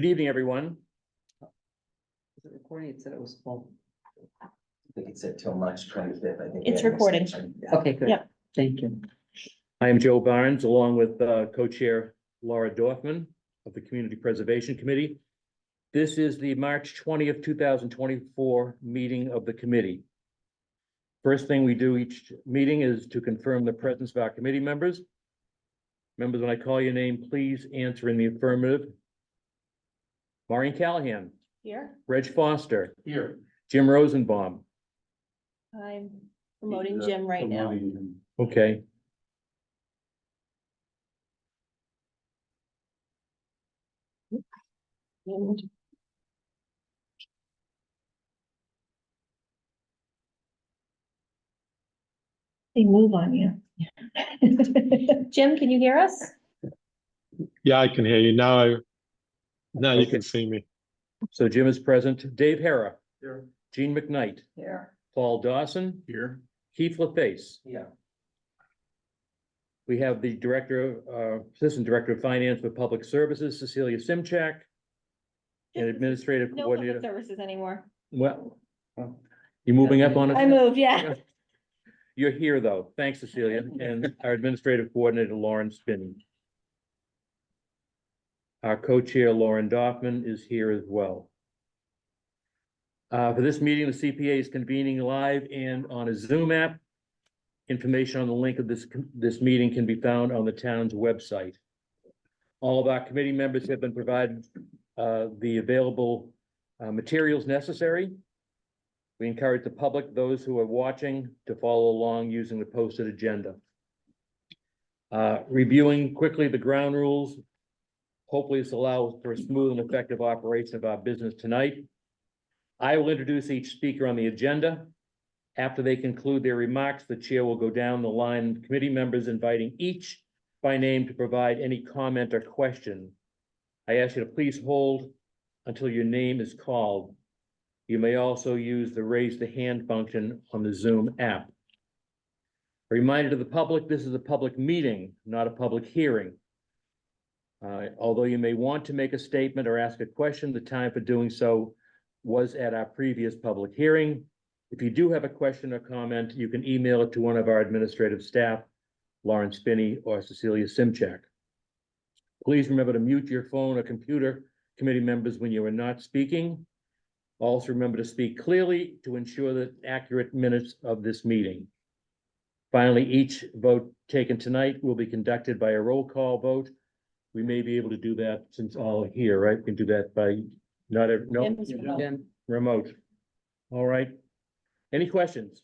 Good evening, everyone. Is it recording? It said it was full. I think it said till March 25th, I think. It's we had an recording. extension. Yeah. Okay, good. Yep. Thank you. I am Joe Barnes, along with co-chair Laura Dorfman of the Community Preservation Committee. This is the March 20th, 2024 meeting of the committee. First thing we do each meeting is to confirm the presence of our committee members. Members, when I call your name, please answer in the affirmative. Maureen Callahan, Here, Reg Foster, Here. Jim Rosenbaum. I'm promoting Jim right now. Okay. They move on you. Jim, can you hear us? Yeah, I can hear you now. Now you Okay. can see me. So Jim is present. Dave Hera, Here. Gene McKnight, Here. Paul Dawson, Here. Keith LaFace. Yeah. We have the Assistant Director of Finance for Public Services, Cecilia Simchak, and Administrative No public Coordinator. services anymore. Well, you moving up on I us? moved, yeah. You're here, though. Thanks, Cecilia, and our Administrative Coordinator, Lauren Spinney. Our co-chair, Lauren Dorfman, is here as well. For this meeting, the CPA is convening live and on a Zoom app. Information on the link of this meeting can be found on the town's website. All of our committee members have been provided the available materials necessary. We encourage the public, those who are watching, to follow along using the posted agenda. Reviewing quickly the ground rules. Hopefully this allows for a smooth and effective operation of our business tonight. I will introduce each speaker on the agenda. After they conclude their remarks, the chair will go down the line of committee members, inviting each by name to provide any comment or question. I ask you to please hold until your name is called. You may also use the raise the hand function on the Zoom app. A reminder to the public, this is a public meeting, not a public hearing. Although you may want to make a statement or ask a question, the time for doing so was at our previous public hearing. If you do have a question or comment, you can email it to one of our administrative staff, Lauren Spinney or Cecilia Simchak. Please remember to mute your phone or computer, committee members, when you are not speaking. Also remember to speak clearly to ensure that accurate minutes of this meeting. Finally, each vote taken tonight will be conducted by a roll call vote. We may be able to do that since all are here, right? We can do that by Jim's remote. remote. All right. Any questions?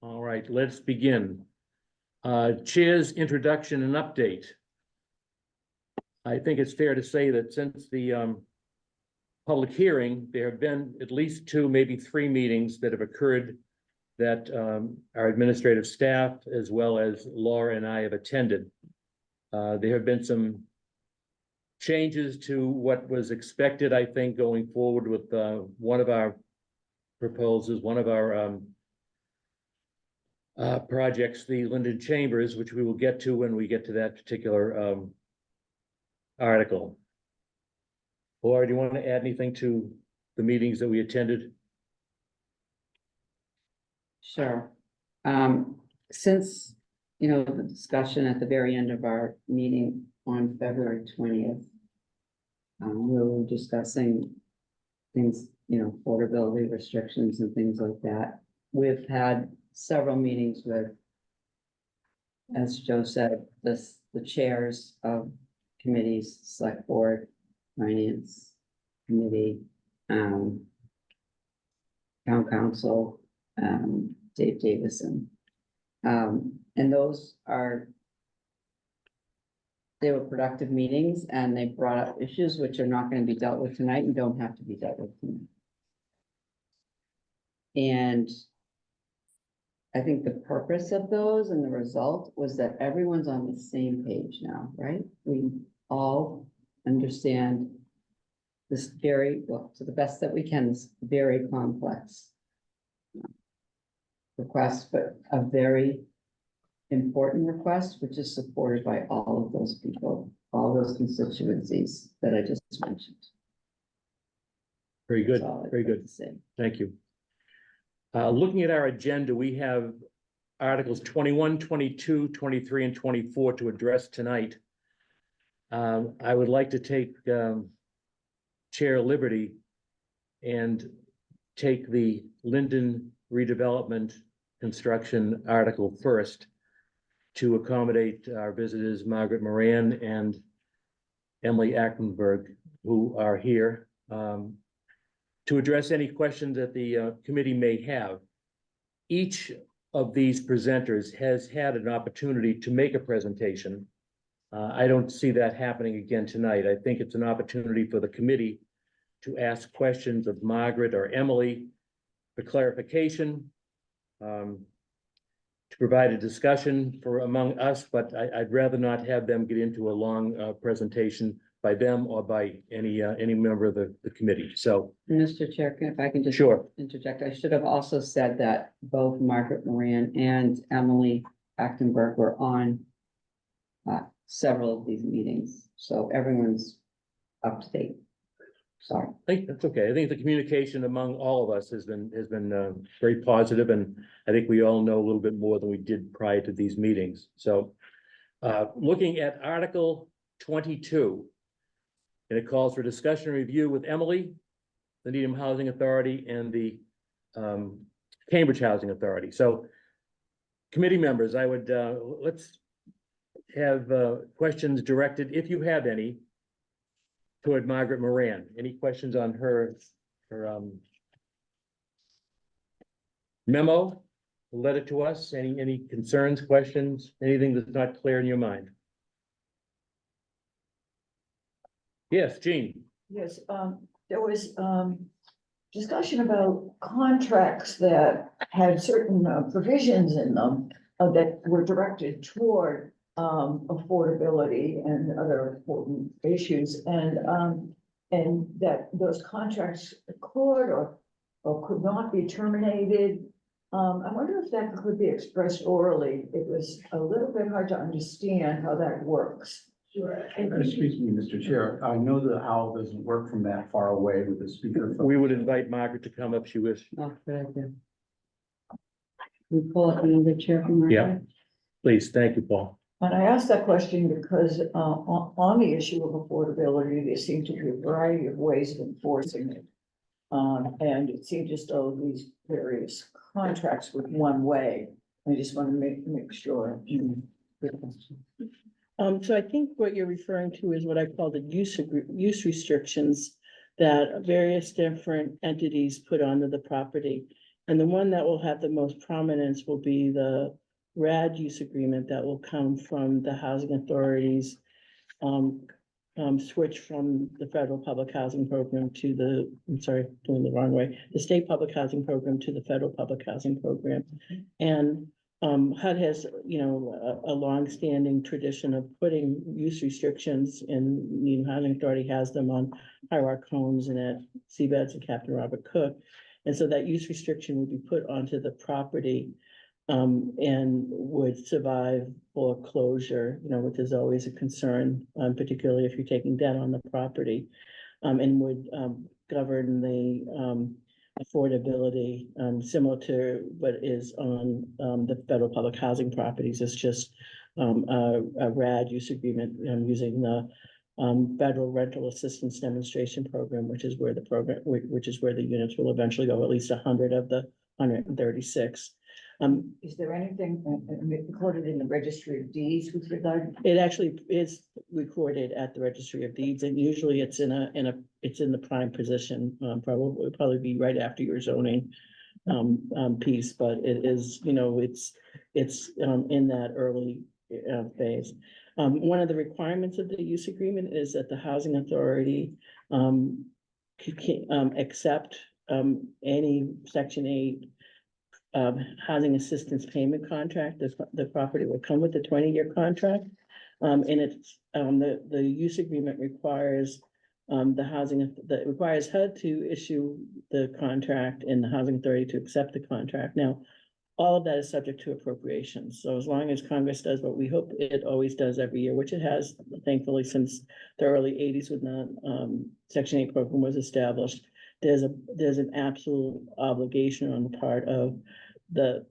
All right, let's begin. Chair's introduction and update. I think it's fair to say that since the public hearing, there have been at least 2, maybe 3 meetings that have occurred that our administrative staff, as well as Laura and I, have attended. There have been some changes to what was expected, I think, going forward with one of our proposals, one of our projects, the Linden Chambers, which we will get to when we get to that particular article. Laura, do you want to add anything to the meetings that we attended? Sure. Since, the discussion at the very end of our meeting on February 20th, we were discussing things, affordability restrictions and things like that. We've had several meetings with, as Joe said, the chairs of committees, select board, finance committee, town council, Dave Davison. And they were productive meetings, and they brought up issues which are not going to be dealt with tonight and don't have to be dealt with tonight. And I think the purpose of those and the result was that everyone's on the same page now, right? We all understand this to the best that we can, this very complex request, but a very important request, which is supported by all of those people, all those constituencies that I just mentioned. Very good, That's all I'd very like good. to say. Thank you. Looking at our agenda, we have Articles 21, 22, 23, and 24 to address tonight. I would like to take Chair liberty and take the Linden redevelopment construction article first to accommodate our visitors, Margaret Moran and Emily Ackenberg, who are here, to address any questions that the committee may have. Each of these presenters has had an opportunity to make a presentation. I don't see that happening again tonight. I think it's an opportunity for the committee to ask questions of Margaret or Emily for clarification, to provide a discussion for among us, but I'd rather not have them get into a long presentation by them or by any member of the committee. So, Mr. Chair, if I can just sure. interject, I should have also said that both Margaret Moran and Emily Actenberg were on several of these meetings, so everyone's up to date. Sorry. I think that's okay. I think the communication among all of us has been very positive, and I think we all know a little bit more than we did prior to these meetings. So, looking at Article 22, and it calls for discussion and review with Emily, the Needham Housing Authority, and the Cambridge Housing Authority. So, committee members, I would let's have questions directed, if you have any, toward Margaret Moran. Any questions on her memo, letter to us? Any concerns, questions, anything that's not clear in your mind? Yes, Jean. Yes, there was, discussion about contracts that had certain provisions in them that were directed toward affordability and other important issues, and that those contracts could or could not be terminated. I wonder if that could be expressed orally. It was a little bit hard to understand how that works. Sure. Excuse me, Mr. Chair. I know the owl doesn't work from that far away with the speaker. We would invite Margaret to come up, she wished. Oh, good idea. We pull up another chair from Margaret? Yeah. Please, thank you, Paul. And I asked that question because on the issue of affordability, there seem to be a variety of ways of enforcing it. And it seemed as though these various contracts were one way. I just want to make sure. Good question. So I think what you're referring to is what I call the use restrictions that various different entities put onto the property. And the one that will have the most prominence will be the RAD use agreement that will come from the housing authorities. Switch from the federal public housing program to the, I'm sorry, doing the wrong way, the state public housing program to the federal public housing program. And HUD has, a longstanding tradition of putting use restrictions, and Needham Housing Authority has them on Highmark Homes and at Seabeds and Captain Robert Cook. And so that use restriction would be put onto the property and would survive foreclosure, which is always a concern, particularly if you're taking debt on the property, and would govern the affordability, similar to what is on the federal public housing properties. It's just a RAD use agreement using the federal rental assistance demonstration program, which is where the units will eventually go, at least 100 of the 136. Is there anything recorded in the registry of deeds with regard? It actually is recorded at the registry of deeds, and usually it's in the prime position, probably be right after your zoning piece, but it is, it's in that early phase. One of the requirements of the use agreement is that the housing authority accept any Section 8 housing assistance payment contract. The property will come with a 20-year contract. And it's the use agreement requires requires HUD to issue the contract and the housing authority to accept the contract. Now, all of that is subject to appropriations. So as long as Congress does what we hope it always does every year, which it has thankfully since the early eighties when the Section 8 program was established, there's an absolute obligation on the part of the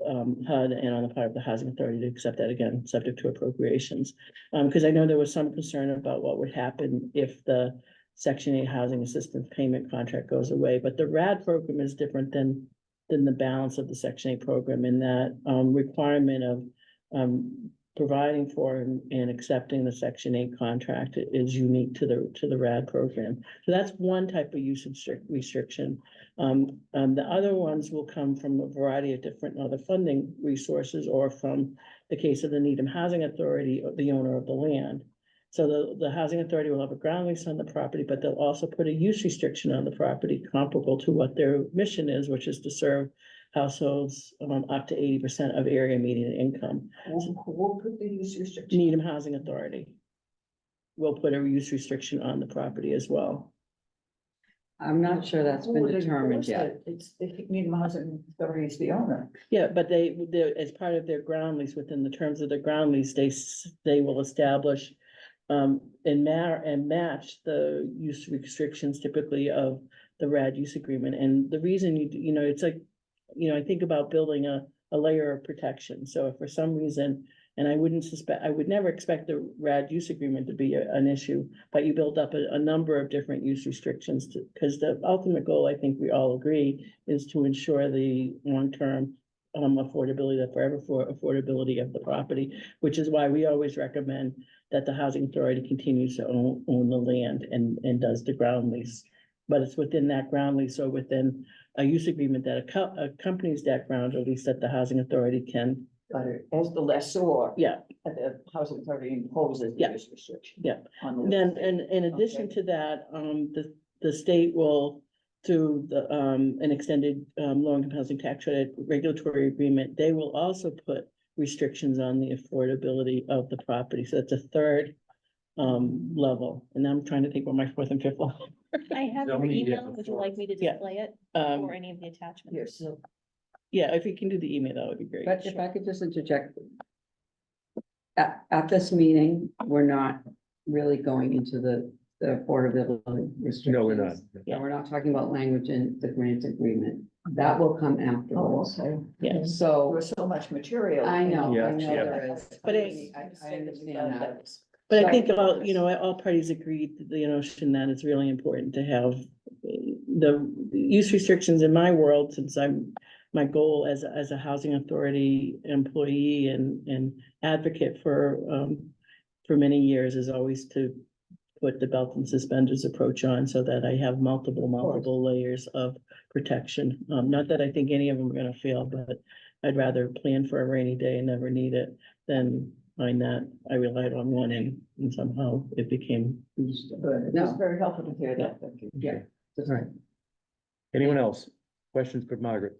HUD and on the part of the Housing Authority to accept that, again, subject to appropriations. Because I know there was some concern about what would happen if the Section 8 Housing Assistance Payment Contract goes away, but the RAD program is different than the balance of the Section 8 program in that requirement of providing for and accepting the Section 8 contract is unique to the RAD program. So that's one type of use restriction. The other ones will come from a variety of different other funding resources or from the case of the Needham Housing Authority, the owner of the land. So the housing authority will have a ground lease on the property, but they'll also put a use restriction on the property comparable to what their mission is, which is to serve households up to 80% of area median income. We'll put the use restriction. Needham Housing Authority will put a use restriction on the property as well. I'm not sure that's been Who would determined enforce yet. it? It's, if Needham Housing Authority is the owner. Yeah, but they're, as part of their ground lease, within the terms of their ground lease, they will establish and match the use restrictions typically of the RAD use agreement. And the reason it's like, I think about building a layer of protection. So if for some reason, and I would never expect the RAD use agreement to be an issue, but you build up a number of different use restrictions because the ultimate goal, I think we all agree, is to ensure the long-term affordability, the forever affordability of the property, which is why we always recommend that the housing authority continues to own the land and does the ground lease. But it's within that ground lease or within a use agreement that accompanies that ground lease that the housing authority can. But as the lessor. Yeah. The housing authority imposes the Yeah. use restriction. Yeah. On the. Then, and in addition Okay. to that, the state will, through an extended low-income housing tax credit regulatory agreement, they will also put restrictions on the affordability of the property. So it's a third level. And I'm trying to think what my fourth and fifth level. I have your Zoning, yeah, email. Would you before. like me to Yeah. display it Um, or any of the attachments? Yes, so yeah, if you can do the email, that would be great. But if I could just interject. At this meeting, we're not really going into the affordability restrictions. No, we're not. And we're not talking about language in the grant agreement. That will come oh, afterwards. okay. Yes. So There was so much material. I know, Yeah, I know yeah. there is. But I understand that. But I So- think all parties agreed to the notion that it's really important to have the use restrictions in my world, since my goal as a housing authority employee and advocate for many years is always to put the belt and suspenders approach on so that I have multiple layers of protection. Not that I think any of them are gonna fail, but I'd rather plan for a rainy day and never need it than find that I relied on one and somehow it became. Good. It was very helpful to hear that. Thank you. Yeah. All right. Anyone else? Questions for Margaret?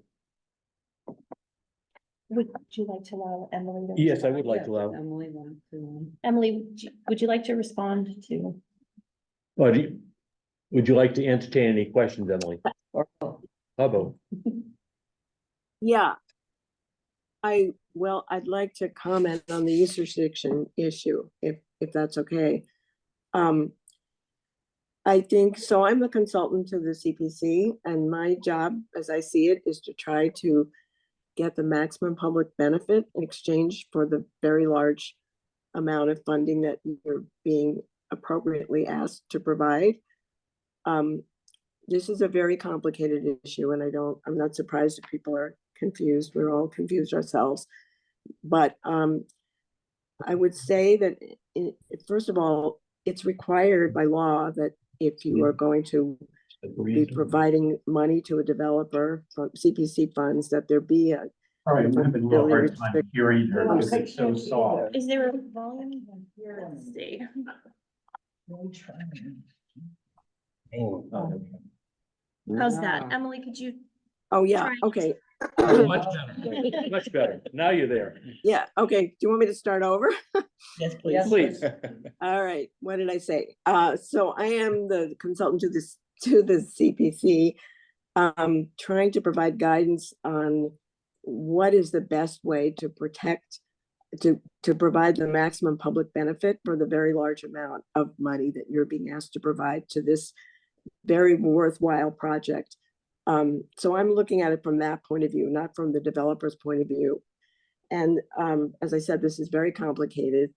Would you like to allow Emily to? Yes, I would like to allow. Emily wanted to. Emily, would you like to respond to? Would you like to entertain any questions, Emily? Or, Hubbo? Yeah. I'd like to comment on the use restriction issue, if that's okay. I think, so I'm a consultant to the CPC and my job, as I see it, is to try to get the maximum public benefit in exchange for the very large amount of funding that you're being appropriately asked to provide. This is a very complicated issue and I'm not surprised if people are confused. We're all confused ourselves. But I would say that, first of all, it's required by law that if you are going to be providing money to a developer from CPC funds, that there be a. All right, I'm having a little hard time hearing her Well, because I it's so can't soft. Is there a volume? Let's see. How's that? Ah. Emily, could you? Oh, yeah, Trying okay. Much better. Much better. Now you're there. Yeah, okay. Do you want me to start over? Yes, please. Please. All right, what did I say? So I am the consultant to the CPC, trying to provide guidance on what is the best way to protect, to provide the maximum public benefit for the very large amount of money that you're being asked to provide to this very worthwhile project. So I'm looking at it from that point of view, not from the developer's point of view. And as I said, this is very complicated.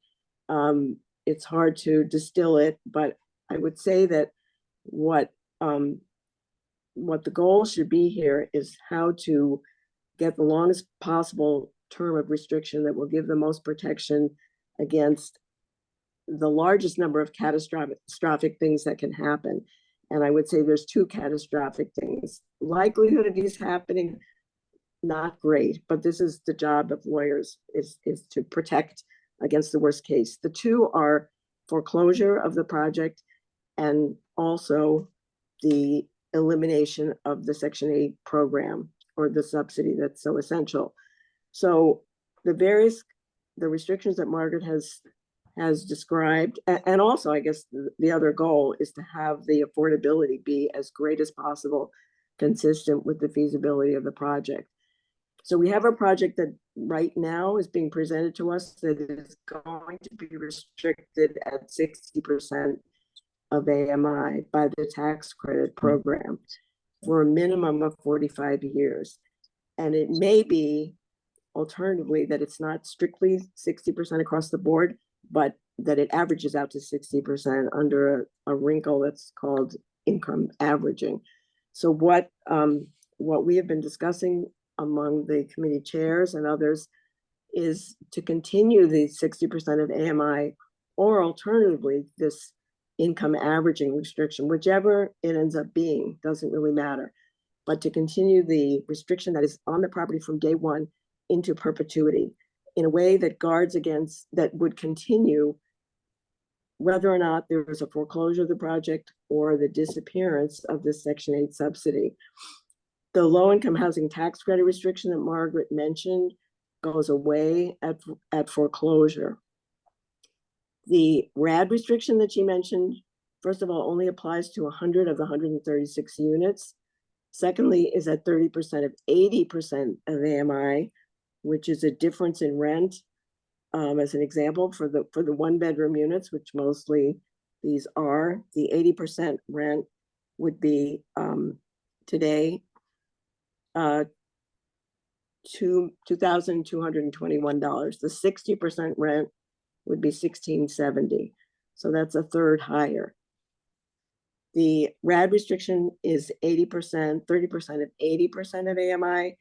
It's hard to distill it, but I would say that what the goal should be here is how to get the longest possible term of restriction that will give the most protection against the largest number of catastrophic things that can happen. And I would say there's two catastrophic things. Likelihood of these happening, not great, but this is the job of lawyers, is to protect against the worst case. The two are foreclosure of the project and also the elimination of the Section 8 program or the subsidy that's so essential. So the restrictions that Margaret has described, and also I guess the other goal is to have the affordability be as great as possible, consistent with the feasibility of the project. So we have a project that right now is being presented to us that is going to be restricted at 60% of AMI by the tax credit program for a minimum of 45 years. And it may be alternatively that it's not strictly 60% across the board, but that it averages out to 60% under a wrinkle that's called income averaging. So what we have been discussing among the committee chairs and others is to continue the 60% of AMI, or alternatively, this income averaging restriction, whichever it ends up being, doesn't really matter, but to continue the restriction that is on the property from day one into perpetuity in a way that guards against, that would continue whether or not there was a foreclosure of the project or the disappearance of the Section 8 subsidy. The low-income housing tax credit restriction that Margaret mentioned goes away at foreclosure. The RAD restriction that she mentioned, first of all, only applies to 100 of the 136 units. Secondly, is at 30% of 80% of AMI, which is a difference in rent. As an example, for the one-bedroom units, which mostly these are, the 80% rent would be today $2,221. The 60% rent would be $1,670. So that's a third higher. The RAD restriction is 80%, 30% of 80% of AMI,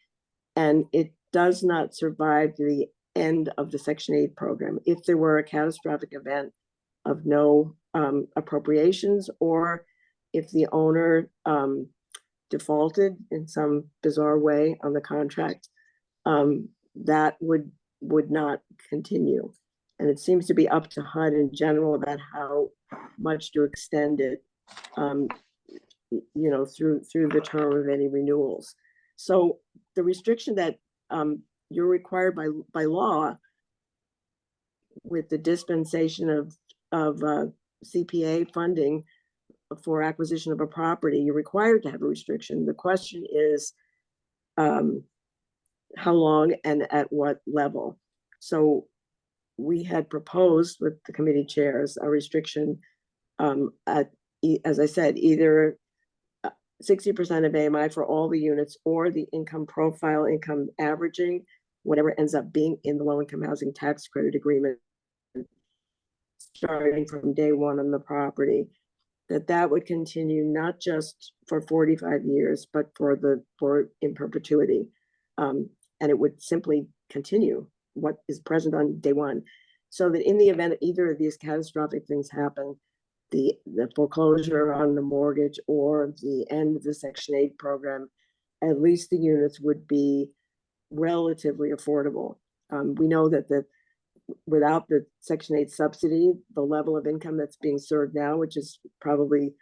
and it does not survive the end of the Section 8 program. If there were a catastrophic event of no appropriations, or if the owner defaulted in some bizarre way on the contract, that would not continue. And it seems to be up to HUD in general about how much to extend it, through the term of any renewals. So the restriction that you're required by law with the dispensation of CPA funding for acquisition of a property, you're required to have a restriction. The question is how long and at what level. So we had proposed with the committee chairs a restriction at, as I said, either 60% of AMI for all the units, or the income profile, income averaging, whatever ends up being in the low-income housing tax credit agreement, starting from day one on the property, that would continue not just for 45 years, but for in perpetuity. And it would simply continue what is present on day one, so that in the event that either of these catastrophic things happen, the foreclosure on the mortgage or the end of the Section 8 program, at least the units would be relatively affordable. We know that without the Section 8 subsidy, the level of income that's being served now, which is probably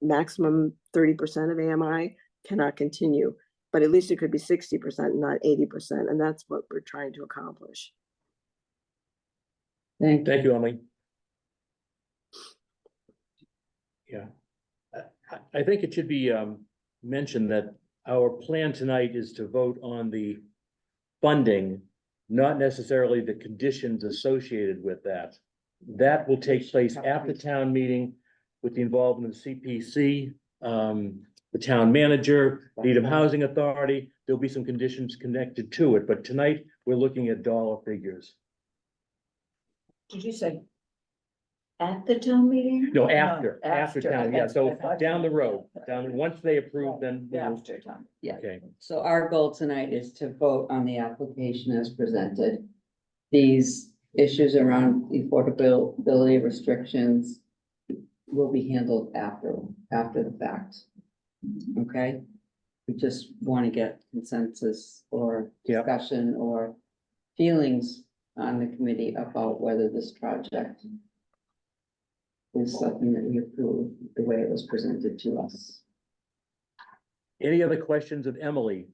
maximum 30% of AMI, cannot continue. But at least it could be 60%, not 80%. And that's what we're trying to accomplish. Thank you. Thank you, Emily. Yeah, I think it should be mentioned that our plan tonight is to vote on the funding, not necessarily the conditions associated with that. That will take place after town meeting with the involvement of CPC, the town manager, Needham Housing Authority. There'll be some conditions connected to it, but tonight we're looking at dollar figures. Did you say at the town meeting? No, after town, yeah, so I thought down the you- road, once they approve, then. we'll- After town. Yeah. Okay, So our goal tonight is to vote on the application as presented. These issues around affordability restrictions will be handled after the fact. Okay? We just want to get consensus or Yep. discussion or feelings on the committee about whether this project is something that we approve the way it was presented to us. any other questions of Emily?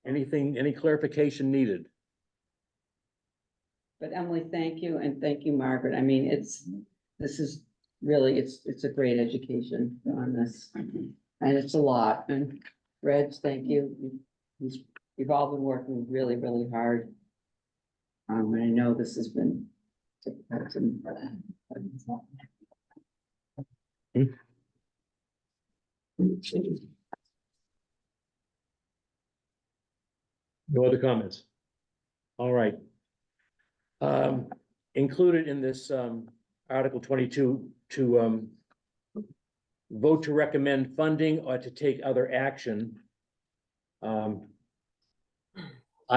Anything, any clarification needed? But Emily, thank you, and thank you, Margaret. I mean, this is really, it's a great education on this. And it's a lot, and Reg, thank you. You've all been working really, really hard. And I know this has been. No other comments? All right. Included in this, Article 22 to, vote to recommend funding or to take other action. I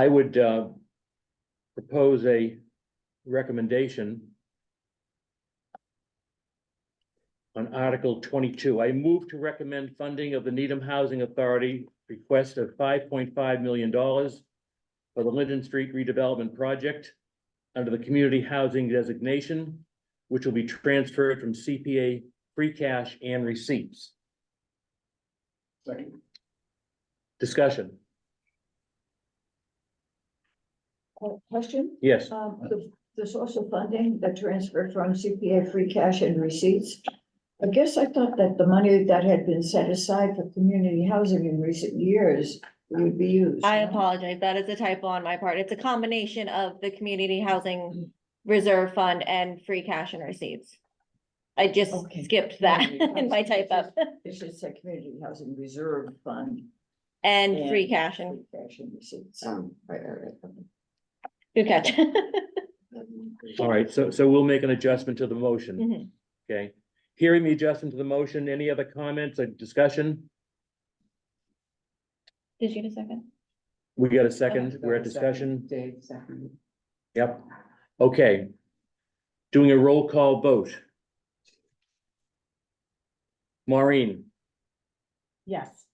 would, propose a recommendation on Article 22. I move to recommend funding of the Needham Housing Authority request of $5.5 million for the Linden Street redevelopment project under the community housing designation, which will be transferred from CPA free cash and receipts. Second. Discussion. Question? Yes, There's also funding that transferred from CPA free cash and receipts. I guess I thought that the money that had been set aside for community housing in recent years would be used. I no? apologize. That is a typo on my part. It's a combination of the community housing reserve fund and free cash and receipts. I just Okay. skipped that in my type up. It should say community housing reserve fund. And free cash and free cash and receipts. Right. good catch. all right, so we'll make an adjustment to the motion, Mhm. okay? Hearing the adjustment to the motion, any other comments or discussion? Did you get a second? We got a second, we're at discussion, Dave, second. yep, okay. Doing a roll call vote. Maureen, Yes.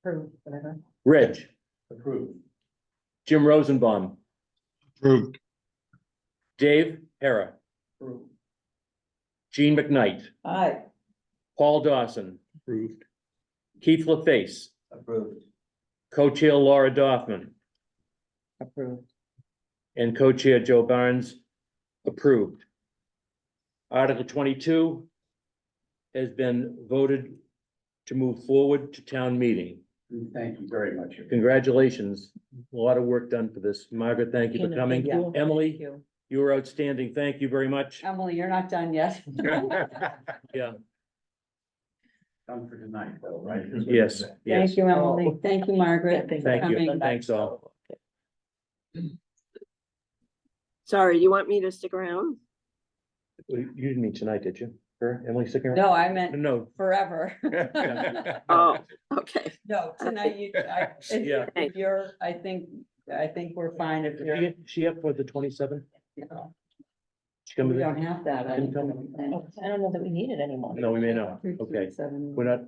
Approve, whatever. Reg, Approved. Jim Rosenbaum, Approved. Dave Hera, Approved. Gene McKnight, Aye. Paul Dawson, Approved. Keith LaFace, Approved. co-chair Laura Dorfman, Approved. and co-chair Joe Barnes, approved. Article 22 has been voted to move forward to town meeting. Thank you very much. Congratulations, a lot of work done for this. Margaret, thank you for coming. Thank you. Emily, you were outstanding, thank you very much. Emily, you're not done yet. Yeah, Done for tonight, though, right? yes, yes, Thank you, Emily. Thank you, Margaret. thank you, Coming. thanks all. Sorry, you want me to stick around? You didn't meet tonight, did you? Her, Emily sticking around? No, I meant No. forever. Oh, okay. No, tonight Yeah. if you're, I think we're fine if you're. She up for the 27th? you know, She coming We in? don't have that. I Didn't come? I don't know that we need it anymore. No, we may not, okay, we're not,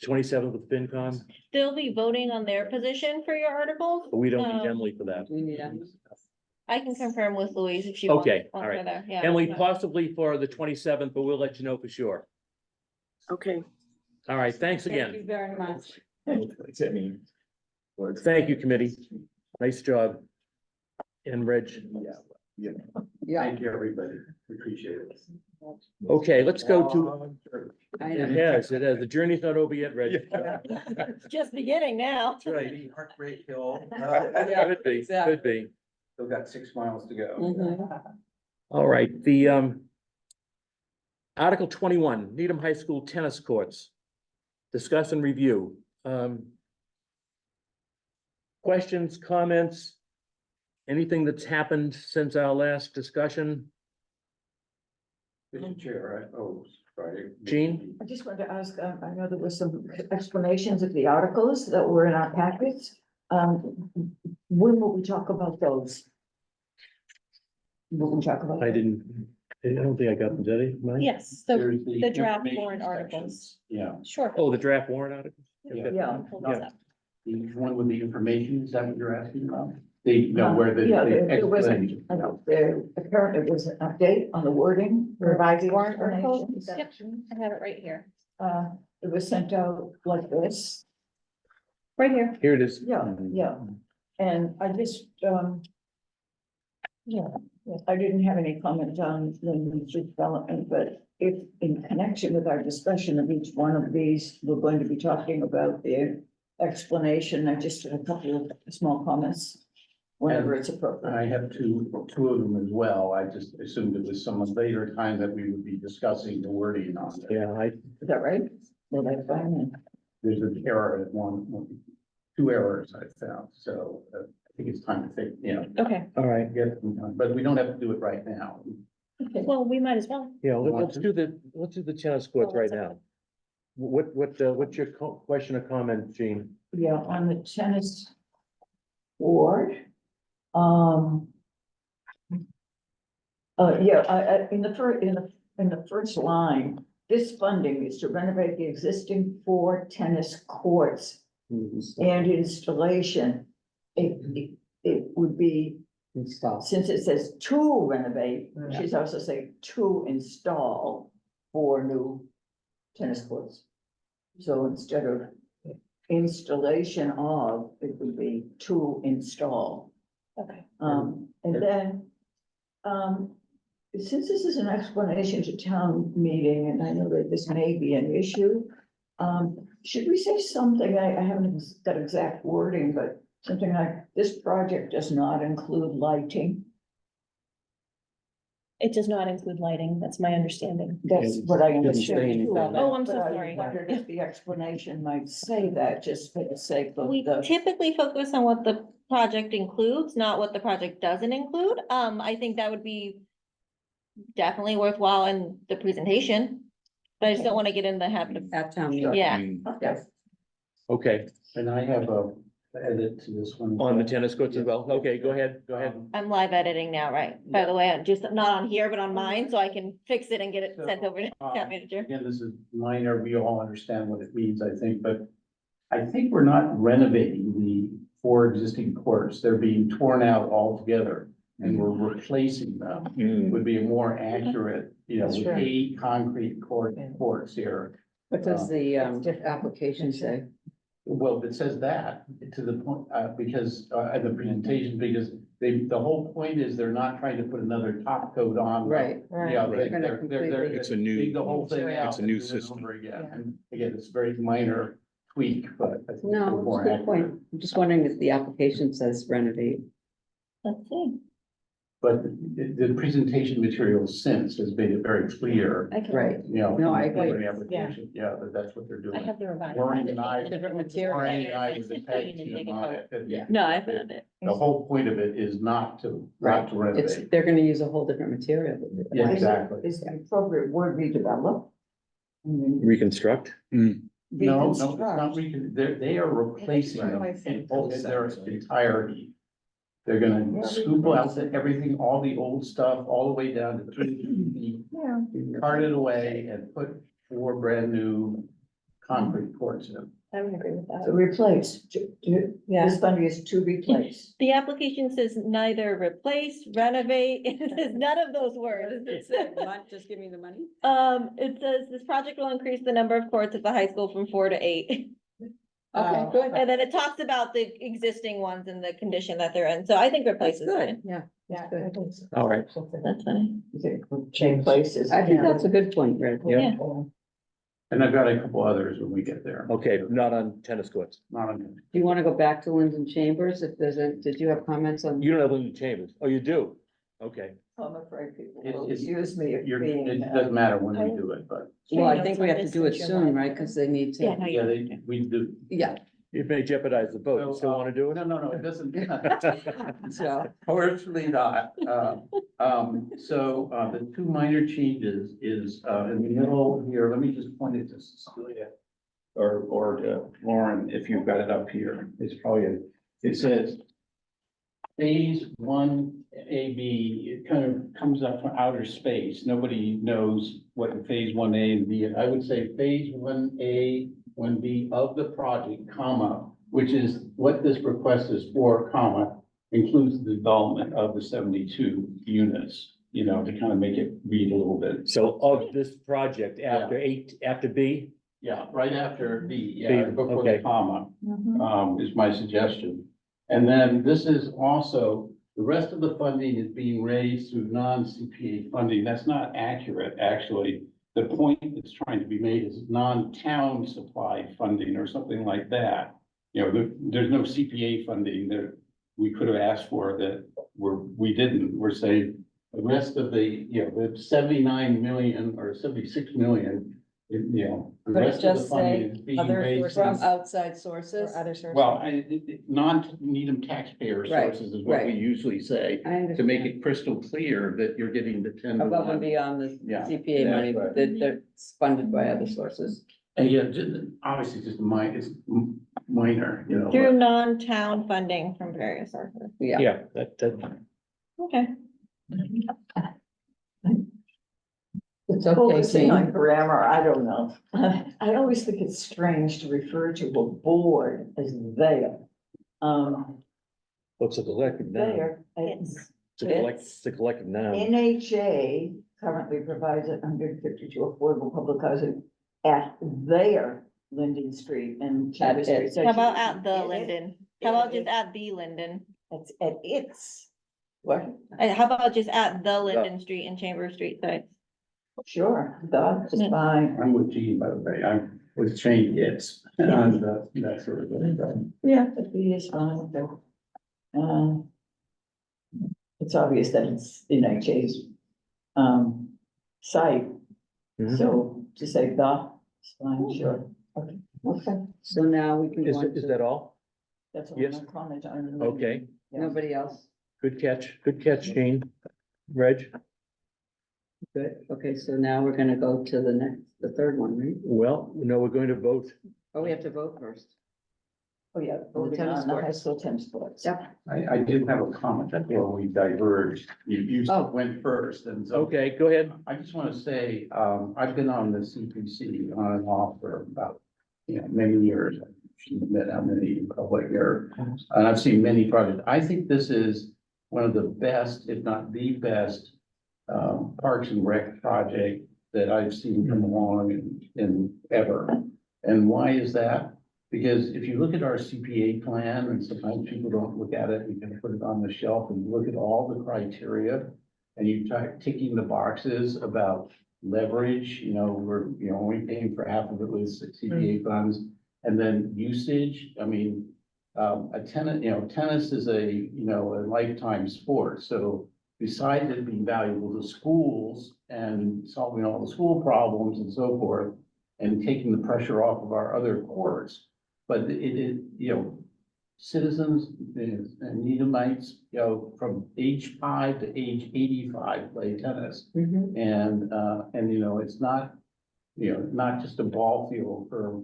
27th with FinCom, They'll be voting on their position for your articles. but we don't need Um, Emily for that. We need them. I can confirm with Louise if she wants. Okay, wants all her right. there, yeah. Emily, possibly for the 27th, but we'll let you know for sure. Okay. All right, thanks Thank you again. very much. Thank you, committee. Nice job. And Reg. Yeah. Yeah. Thank you, everybody. Appreciate it. Okay, let's go to I It know. has, it has. The journey's not over yet, Reg. It's just beginning now. That's right. Maybe Heartbreak Hill. Could be, could be. Still got 6 miles to go. Mhm. All right, Article 21, Needham High School tennis courts. Discuss and review. Questions, comments? Anything that's happened since our last discussion? Mr. Chair, sorry. Gene? I just wanted to ask, I know there was some explanations of the articles that were in our packets. When will we talk about those? Will we talk about? I don't think I got them, did I? Mike? Yes, There's the draft information warrant articles. sections. Yeah, Sure. Oh, the draft warrant articles? Yeah. Yeah. Hold those up. the one with the information, is that what you're asking about? They know where the. Yeah, the there was, explanation- I know, there apparently was an update on the wording, revising Warrant articles? explanations. I have it right here. It was sent out like this. Right here. Here it is. Yeah, yeah, and I just, yeah, I didn't have any comment on the industry development, but if in connection with our discussion of each one of these, we're going to be talking about the explanation, I just had a couple of small comments whenever it's appropriate. I have two of them as well. I just assumed it was some later time that we would be discussing the wording on it. Yeah, Is that right? Well, that's fine. There's an error at two errors I found, so I think it's time to take, Okay, all right. get them done, but we don't have to do it right now. Okay. well, we might as well. Yeah, let's do the tennis courts right now. What's your question or comment, Gene? Yeah, on the tennis board. In the first line, this funding is to renovate the existing 4 tennis courts and installation. It would be, Install. since it says to renovate, she's also saying to install 4 new tennis courts. So instead of installation of, it would be to install. Okay. And then, since this is an explanation to town meeting, and I know that this may be an issue, should we say something, I haven't got exact wording, but something like, this project does not include lighting? It does not include lighting, that's my understanding. That's what I Doesn't say understood. anything. too, Oh, I'm so but I sorry. wondered if the explanation might say that, just for the sake of We the. typically focus on what the project includes, not what the project doesn't include. I think that would be definitely worthwhile in the presentation. But I just don't want to get in the habit of, At town meeting. yeah. Yes. Okay, And I have a edit to this one. on the tennis courts as well. Okay, go ahead. I'm live editing now, right? By the way, I'm just not on here, but on mine, so I can fix it and get it sent over to town manager. Again, this is minor, we all understand what it means, I think, but I think we're not renovating the 4 existing courts, they're being torn out altogether. And we're replacing them, would be a more accurate, That's with right. 8 concrete courts here. What does the application say? Well, it says that to the point, because, in the presentation, because the whole point is they're not trying to put another top coat on. Right. Yeah, They're gonna they're, completely- it's a new. Dig the whole thing out. It's a and new do it system. over Again, and again, it's a very minor tweak, but. I think No, it's more it's a good point. accurate. I'm just wondering if the application says renovate. Let's see. But the presentation material since has made it very clear, I can. Right. No, I in agree. the application, yeah, that's what they're I doing. have the revised. Warren and I- Different Warren material. and I was the tag team on it, and Yeah. No, I found it. The whole point of it is not to Right. renovate. It's, they're gonna use a whole different material. Yeah, exactly. Is the appropriate word redevelop? I mean, Reconstruct. No, it's not reconstruct. they are replacing them in their entirety. They're Yeah, gonna scoop out everything, all the old stuff, all the way down to 3 feet, Yeah. cart it away and put 4 brand new concrete courts in. I would agree with So that. replace, this funding is to replace. The application says neither replace, renovate, it says none of those words. Just give me the money? It says this project will increase the number of courts at the high school from 4 to 8. Okay, good. And then it talks about the existing ones and the condition that they're in, so I think replace That's is good, fine. yeah. Yeah. Good. All right. That's fine. Change places. I think that's a good point, Red. Yeah. And I've got a couple others when we get there. Okay, not on tennis courts. Not on. Do you want to go back to Linden Chambers if there's a, did you have comments on? You don't have Linden Chambers. Oh, you do? Okay. I'm afraid people It- will it's- accuse me of You're, being. it doesn't matter when we do it, but Well, I think we have to do it soon, right? Because they need Yeah, to, no, yeah, you- they, we do. yeah, It may jeopardize the vote. You still want to do it? No, it doesn't. so, Fortunately not. The two minor changes is, in the middle here, let me just point it to Cecilia. Or to Lauren, if you've got it up here, it's probably, it says. Phase 1AB, it kind of comes up from outer space. Nobody knows what phase 1A and B is. I would say phase 1A, 1B of the project, comma, which is what this request is for, comma, includes the development of the 72 units, you know, to kind of make it read a little bit. So of this project after B? Yeah, right after B, yeah, B, before okay. the comma. Mhm. Is my suggestion. And then this is also, the rest of the funding is being raised through non-CPA funding. That's not accurate, actually. The point that's trying to be made is non-town supplied funding or something like that. You know, there's no CPA funding that we could have asked for that we didn't. We're saying the rest of the, the 79 million or 76 million, the But it rest of the just funding say is being other raised. from outside sources. Or other sources. Well, non-Needham taxpayer Right, sources is what we right. usually say, I to make understand. it crystal clear that you're getting the 10 to Above and 1. beyond the Yeah, CPA that's money, right. that's funded by other sources. And yeah, obviously just it's minor, Through non-town funding from various sources. Yeah, Yeah, that, Okay. it's okay, Focusing on Jane. grammar, I don't know. I always think it's strange to refer to a board as their. what's a collective noun? There, it's It's a collective noun. NHA currently provides 152 affordable public housing at their Linden Street and Chambers At Street. it. So How about you- at the it- Linden? it- How about just it- at the Linden? It's at its, what? How about just at the Linden Street and Chamber Street sites? Sure, that's Yeah. fine. I'm with Gene, by the way, I'm with change it's on that sort of thing. Yeah, the B is fine, though. It's obvious that it's NHA's site, Mhm. so to say the, it's fine, sure. Okay, So now we can Is, go on is to, that all? that's all Yes. my comment on. Okay, Yeah. nobody else? good catch, Gene. Reg? Good, okay, so now we're gonna go to the third one, right? Well, no, we're going to vote. Oh, we have to vote first. Oh, yeah, voting tennis on the high courts. school tennis courts. Yep. I did have a comment before we diverged. You Oh. went first and so. Okay, go ahead. I just want to say, I've been on the CPC on and off for about, many years. I shouldn't admit how many in public here. And I've seen many projects. I think this is one of the best, if not the best, Parks and Rec project that I've seen come along in ever. And why is that? Because if you look at our CPA plan, and sometimes people don't look at it, you can put it on the shelf and look at all the criteria. And you try ticking the boxes about leverage, we're, only paying for half of it with CPA funds. And then usage, I mean, tennis is a lifetime sport. So besides it being valuable to schools and solving all the school problems and so forth, and taking the pressure off of our other courts. But citizens and Needhamites, from age 5 to age 85 play tennis. Mhm. And it's not, not just a ball field for,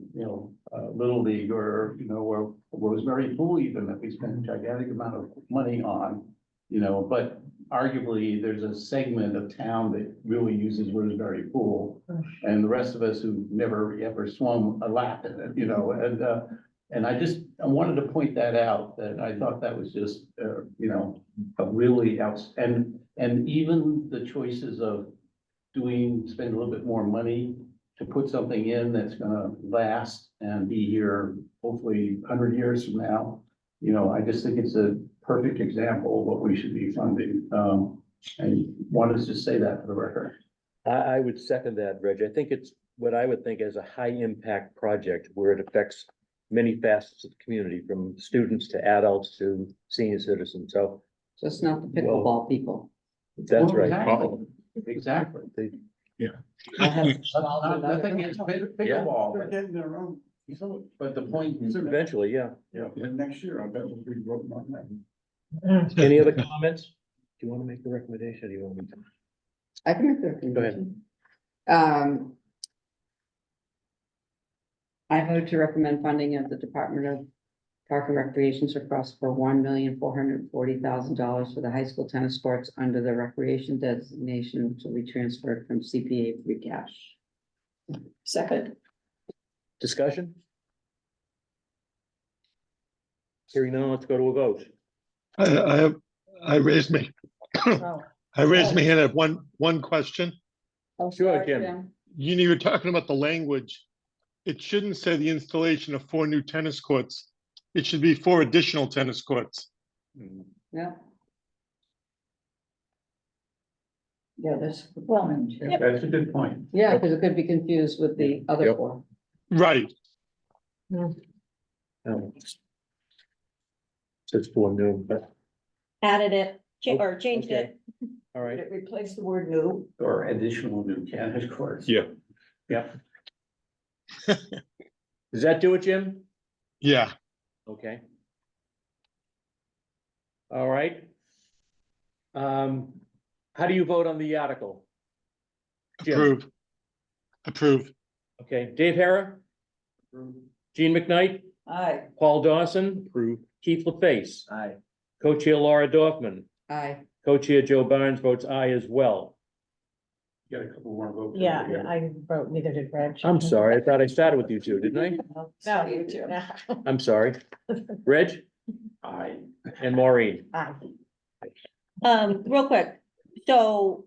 Little League or, or Rosemary Pool even that we spend a gigantic amount of money on, but arguably there's a segment of town that really uses Rosemary Pool. And the rest of us who never ever swum a lap in it, and I wanted to point that out, that I thought that was just, a really and even the choices of spend a little bit more money to put something in that's gonna last and be here hopefully 100 years from now. I just think it's a perfect example of what we should be funding. And wanted to just say that for the record. I would second that, Reg. I think it's what I would think as a high impact project where it affects many facets of the community, from students to adults to senior citizens. So Just not the pickleball people. that's Well, right. exactly. Exactly. I have. Nothing against pickleball, They're getting their own. but the point is. Eventually, yeah. Yeah, and next year, I bet we'll be voting on that. Any other comments? Do you want to make the recommendation? Or do you want me to? I can make the recommendation. I vote to recommend funding of the Department of Park and Recreation's request for $1,440,000 for the high school tennis courts under the recreation designation, which will be transferred from CPA free cash. Second. Discussion? Hearing none, let's go to a vote. I raised me, Oh, I raised my hand at one question. Oh, Sure, sorry, Jim. You were talking about the language. It shouldn't say the installation of 4 new tennis courts. It should be 4 additional tennis courts. Yeah, yeah, that's. Well, That's a good point. yeah, because it could be confused with the other Yep. 4. Right. Says 4 new, but, Added it, Oh, or changed okay. it. all right. It replaced the word new. Or additional new tennis courts. Yeah. Yep. Does that do it, Jim? Yeah. Okay. All right. How do you vote on the article? Jim? Approve. Approve. Okay, Dave Hera? Gene McKnight? Aye. Paul Dawson? Approve. Keith LaFace? Aye. Co-chair Laura Dorfman? Aye. Co-chair Joe Barnes votes aye as well. Got a couple more votes. Yeah, I wrote, neither did Reg. I'm sorry, I thought I started with you two, didn't I? No, You too. no. I'm sorry. Reg Aye. and Maureen. Aye. Real quick, so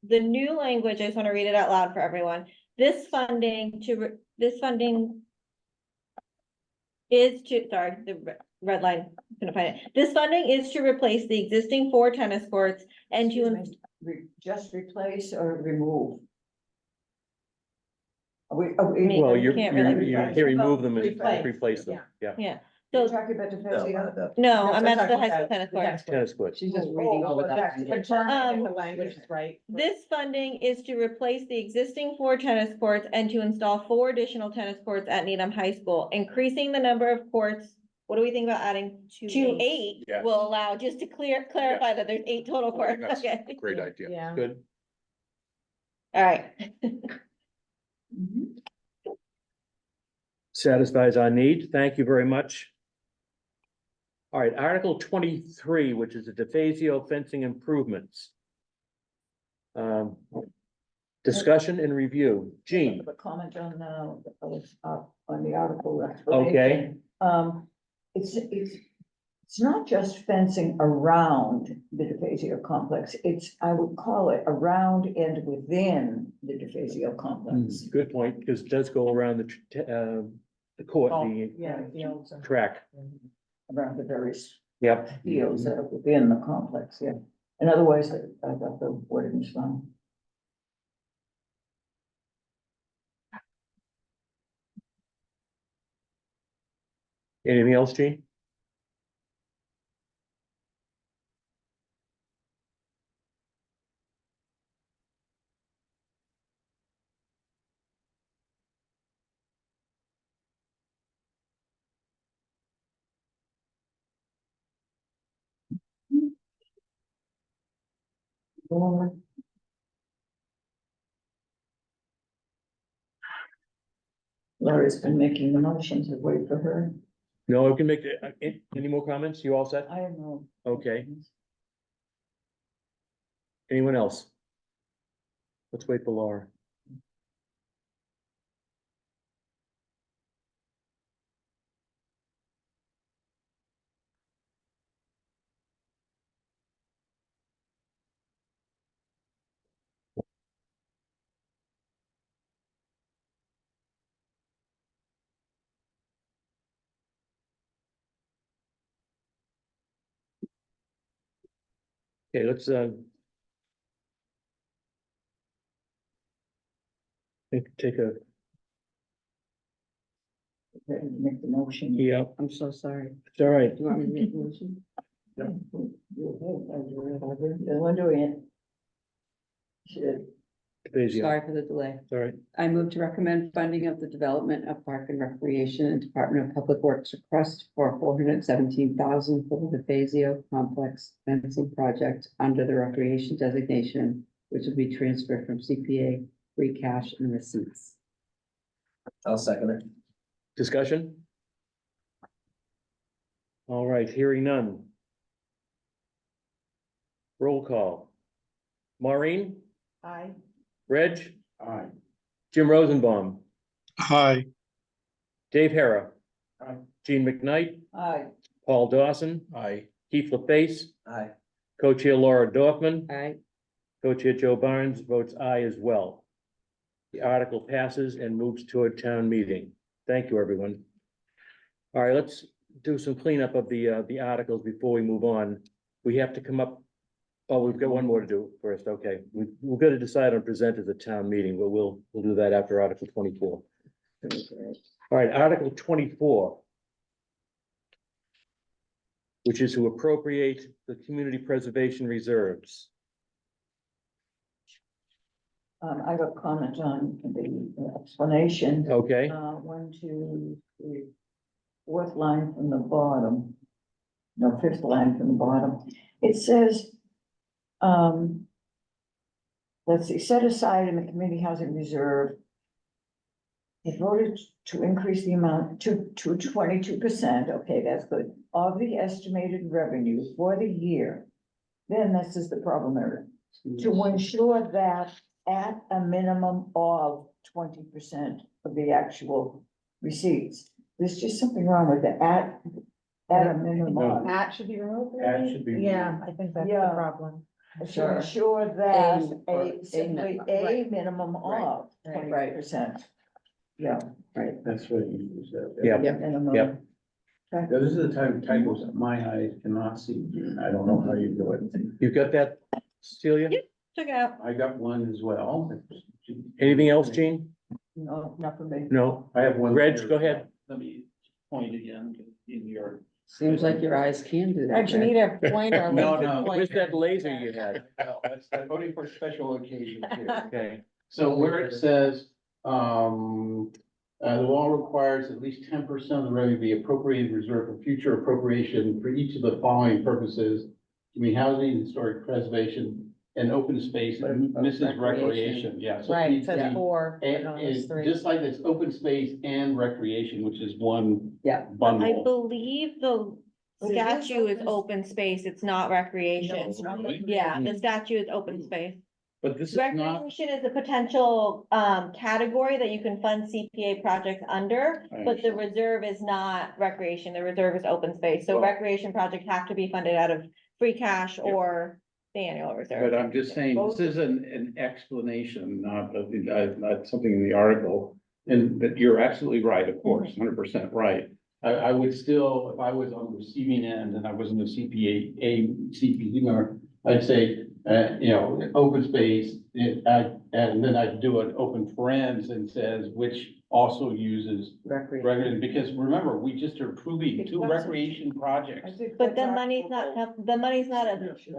the new language, I just want to read it out loud for everyone. This funding is to, sorry, the red line, couldn't find it. This funding is to replace the existing 4 tennis courts and to, Excuse me, just replace or remove? Are we, Well, you you're, can't you're, really you replace. can remove them and Replace, replace them, yeah. yeah, we're so, talking about No, DeFazio? no, No, I'm we're at the talking high school about tennis the court. tennis court. Tennis courts. She's just reading over that. Determining if the language is right. This funding is to replace the existing 4 tennis courts and to install 4 additional tennis courts at Needham High School, increasing the number of courts. What do we think about adding to 8 Yeah. will allow, just to clarify that there's 8 total I courts, think that's okay? a great idea. Yeah. Good. All right, Satisfies our need. Thank you very much. All right, Article 23, which is the DeFazio fencing improvements. Discussion and review. Gene? A comment on the article Okay. explanation. It's not just fencing around the DeFazio complex, I would call it around and within the DeFazio complex. Good point, because it does go around the court, the Yeah, fields. track. Around the various Yep. fields that are within the complex, yeah. In other ways, I thought the wording was fine. Anything else, Gene? Laura's been making the motions, I wait for her. No, I can make, any more comments? You all set? I have no. Okay. Anyone else? Let's wait for Laura. Okay, let's, Take a, Make the motion. yeah, I'm so sorry. it's all right. Do you want me to make the motion? We're doing it. Should. Sorry for the delay. All right. I move to recommend funding of the development of Park and Recreation and Department of Public Works request for $417,000 for the Fazio Complex fencing project under the recreation designation, which will be transferred from CPA, free cash and receipts. I'll second it. Discussion? All right, hearing none. Roll call. Maureen, Aye. Reg, Aye. Jim Rosenbaum, Hi, Dave Hera. Aye. Gene McKnight, Aye. Paul Dawson, Aye. Keith LaFace, Aye. Co-Chair Laura Dorfman, Aye. Co-Chair Joe Barnes votes aye as well. The article passes and moves toward town meeting. Thank you, everyone. All right, let's do some cleanup of the articles before we move on. We have to come up, oh, we've got one more to do first, okay. We've got to decide on presenters at town meeting, but we'll do that after Article 24. All right, Article 24, which is to appropriate the community preservation reserves. I got a comment on the explanation. Okay, 1, 2, 3, fourth line from the bottom. No, fifth line from the bottom. It says, let's see, set aside in the community housing reserve. It voted to increase the amount to 22%. Okay, that's good. Of the estimated revenue for the year. Then this is the problem area. To ensure that at a minimum of 20% of the actual receipts. There's just something wrong with the at a minimum. At should be removed. At maybe? should be Yeah, I think that's the Yeah. problem. To ensure that A simply a right. minimum of Right. 20%. Yeah. That's what you said. Yeah. Minimum. Yep. Yeah, this is the type of typos that my eyes cannot see. I don't know how you do it. you've got that, Celia? Yep. Check it out. I got one as well. Anything else, Gene? No, not for me. No? I have one. Reg, here. go ahead. Let me point again in your. Seems like your eyes can do that. Reg, you Greg. need a pointer. No, no. Where's that laser you had? No, that's only for special occasions here. Okay, So where it says, the law requires at least 10% of the revenue be appropriated reserved for future appropriation for each of the following purposes. Community housing, historic preservation, and open space, and Mrs. Recreation, yeah. so it Right, needs it to says be- 4. but And, no, it's and 3. just like this, open space and recreation, which is one. Yeah. I Bundle. believe the But it is statute is open- open space, it's not recreation. No, it's not Yeah, recreation. the statute is open space. But this is not, Recreation is a potential category that you can fund CPA projects under, I but the reserve is not recreation, the reserve is open space. So Well- recreation projects have to be funded out of free cash or the annual but reserve. I'm just saying, this is an explanation, not something in the article. And that you're absolutely right, of course, 100% right. I would still, if I was on the receiving end and I wasn't a CPA member, I'd say, open space, and then I'd do an open friends and says, which also uses recreation, because remember, we just are approving 2 recreation projects. But the money's not,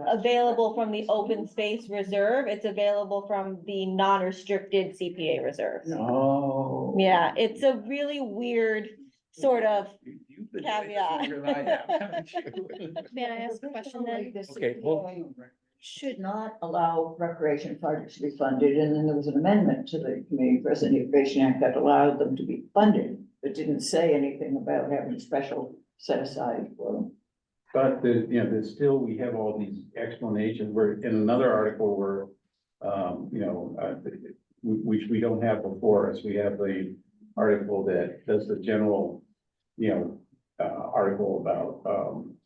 available from the open space reserve, it's available from the non-restricted CPA reserve. Oh. Yeah, it's a really weird sort of You've been caveat. longer than I have, haven't you? May I ask a question then? Okay, well- Should not allow recreation projects to be funded, and then there was an amendment to the Community Preservation Act that allowed them to be funded, but didn't say anything about having special set aside for them. But there's still, we have all these explanations, where in another article where, which we don't have before us, we have the article that does the general, article about,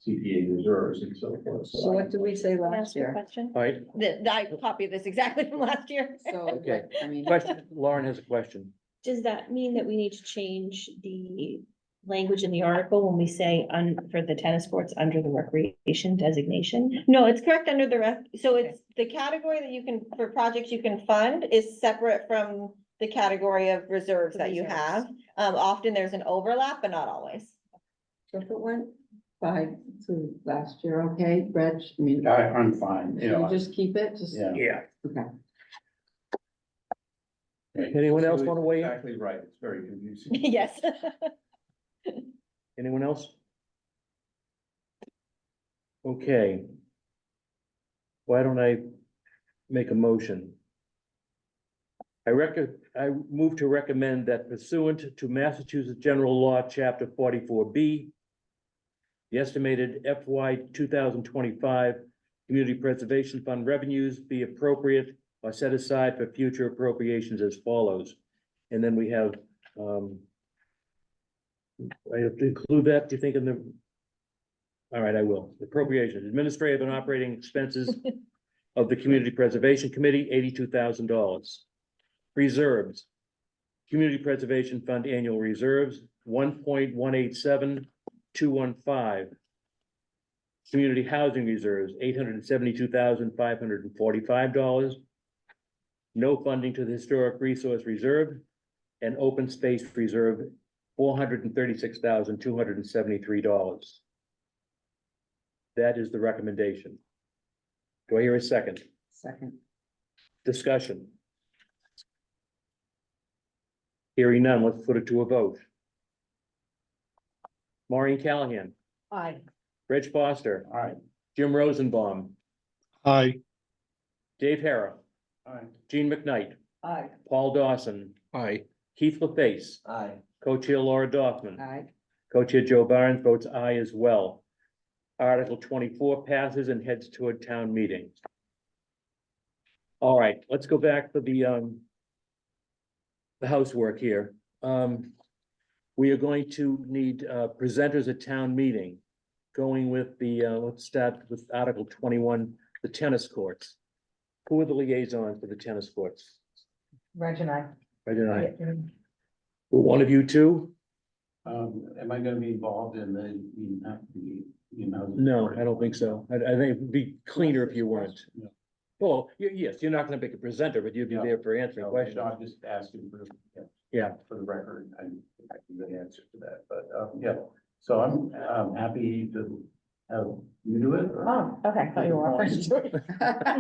CPA reserves and so forth. So what did we say Can I last ask a year? question? all right, I copied this exactly from last year. So, Okay. I mean. question, Lauren has a question. Does that mean that we need to change the language in the article when we say for the tennis courts under the recreation designation? No, it's correct under the so it's the category that you can, for projects you can fund is separate from the category of reserves that you Reserves. have. Often there's an overlap, but not always. So if it went by through last year, okay, Reg, I mean, I'm fine, you you know. just keep it, just, Yeah. Yeah. okay. Anyone else want to weigh in? Exactly right, it's very confusing. Yes. Anyone else? Okay. Why don't I make a motion? I move to recommend that pursuant to Massachusetts General Law, Chapter 44B, the estimated FY 2025 Community Preservation Fund revenues be appropriate or set aside for future appropriations as follows. And then we have, I have to include that, do you think, in the? All right, I will. Appropriations, administrative and operating expenses of the Community Preservation Committee, $82,000. Reserves, Community Preservation Fund annual reserves, 1.187215. Community Housing Reserves, $872,545. No funding to the Historic Resource Reserve and Open Space Reserve, $436,273. That is the recommendation. Do I hear a second? Second. Discussion. Hearing none, let's put it to a vote. Maureen Callahan, Aye. Reg Foster, All right. Jim Rosenbaum, Aye. Dave Hara, All right. Gene McKnight, Aye. Paul Dawson, Aye. Keith LaFace, Aye. Co-Chair Laura Dorfman, Aye. Co-Chair Joe Barnes votes aye as well. Article 24 passes and heads toward town meeting. All right, let's go back to the housework here. We are going to need presenters at town meeting. Going with the, let's start with Article 21, the tennis courts. Who are the liaisons for the tennis courts? Reg and I. Right, and I, one of you two? Am I gonna be involved in the, you know? No, I don't think so. I think it'd be cleaner if you weren't. Yeah. Well, yes, you're not gonna be a presenter, but you'd be No. there for answering No, questions. I'm just asking for, Yeah. for the record, I can give the answer to that, but, yeah. So I'm happy to have you do it. or- Oh, okay, I thought you were offering to do it.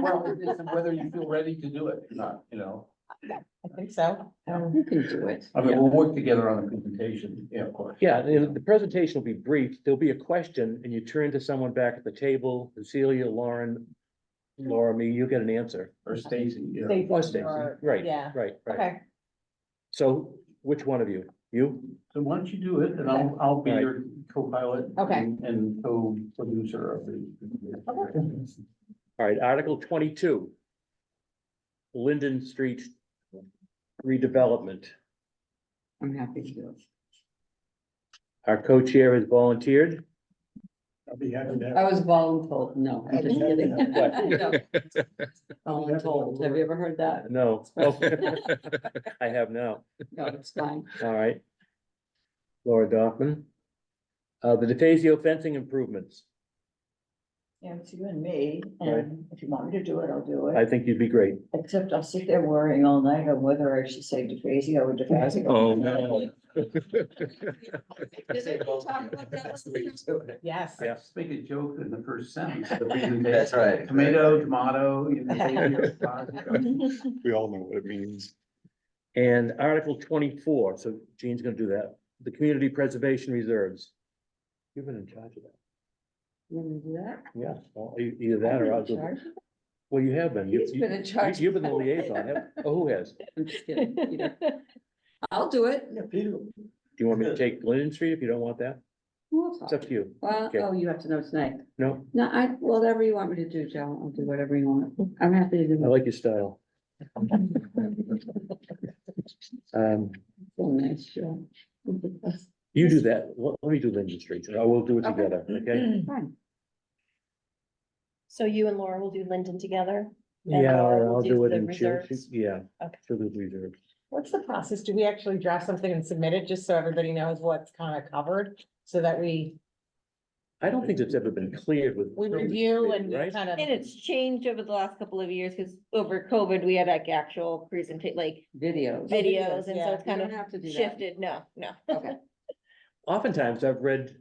Well, it's whether you feel ready to do it or not, you know. I think so. You can do it. I mean, we'll work together on the presentation, yeah, of course. Yeah, the presentation will be brief. There'll be a question and you turn to someone back at the table, Cecilia, Lauren, Laura, me, you get an answer. Or Stacy, you know. Stacy. Or Stacy, Or- right, yeah. right. Okay. So which one of you? You? So why don't you do it, and I'll be Right. your co-pilot. Okay. And co-producer of the. All right, Article 22. Linden Street redevelopment. I'm happy to do it. Our co-chair has volunteered. I'll be happy to have. I was voluntold, no, I'm just kidding. What? No. Voluntold, have you ever heard that? No. I have now. No, it's fine. All right. Laura Dorfman. The DeFazio fencing improvements. Yeah, it's you and me, and if you want me to do it, I'll do I it. think you'd be great. Except I'll sit there worrying all night on whether I should say DeFazio or DeFazio. Oh, no. Yes. Yeah. Just make a joke in the first sentence. of the That's presentation. right. Tomato, tomato. You know, We all know what it means. And Article 24, so Jean's gonna do that. The community preservation reserves. You've been in charge of that. You want me to do that? Yeah, well, either that or I'll do it. Well, you have been. He's been in charge. You've been the liaison. Oh, who has? I'm just kidding, Peter. I'll do it. Do you want me to take Linden Street if you don't want that? We'll It's talk. up to you. Well, Okay. oh, you have to know tonight. No, No, whatever you want me to do, Joe, I'll do whatever you want. I'm happy to do I it. like your style. So nice, Joe. You do that. Let me do Linden Street. I will do it Okay. together, okay? Fine. So you and Laura will do Linden together? And Yeah, Laura or will I'll do it the in reserves? yeah. Okay. For the reserves. What's the process? Do we actually draft something and submit it just so everybody knows what's kind of covered? So that we, I don't think it's ever been cleared with. We review and we Right? kind of. And it's changed over the last couple of years, because over COVID, we had like actual like Videos. videos, and so yeah. it's kind You of don't have to do that. shifted, no. Okay. Oftentimes I've read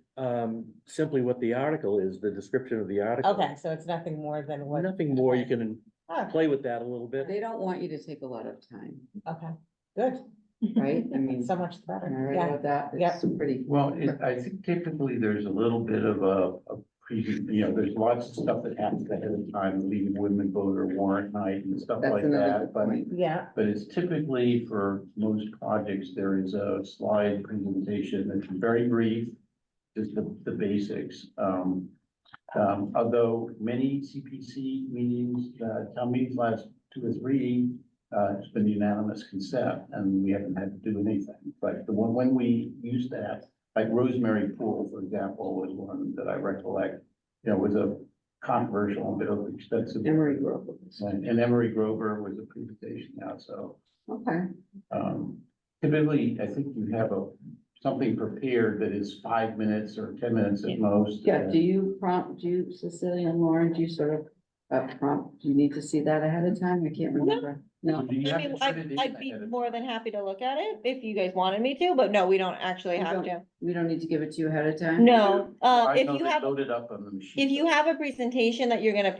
simply what the article is, the description of the article. Okay, so it's nothing more than what. Nothing more, you can Oh, play with that a little bit. They don't want you to take a lot of time, okay, good, right? I mean, so much the am I better, right yeah. about that? Yep. It's pretty. Well, I think typically there's a little bit of there's lots of stuff that happens ahead of time, League of Women Voter warrant night and stuff That's like another that, good but. point. Yeah, But it's typically for most projects, there is a slide presentation that's very brief, just the basics. Although many CPC meetings, town meetings last 2 or 3, it's been unanimous consent and we haven't had to do anything. But the one, when we used that, like Rosemary Pool, for example, was one that I recollect, was a controversial, a bit of expensive. Emery Grove. And Emery Grover was a presentation now, so. Okay, Typically, I think you have something prepared that is 5 minutes or 10 minutes at most. yeah, do you, Cecilia and Lauren, do you sort of prompt, do you need to see that ahead of time? I can't remember. No, Do you I have to mean, put it in I'd be ahead of more than happy to look at it if you guys wanted me to, but no, we don't actually We have don't. to. we don't need to give it to you ahead of time? No, I if know you they have, load it up on the machine. if you have a presentation that you're gonna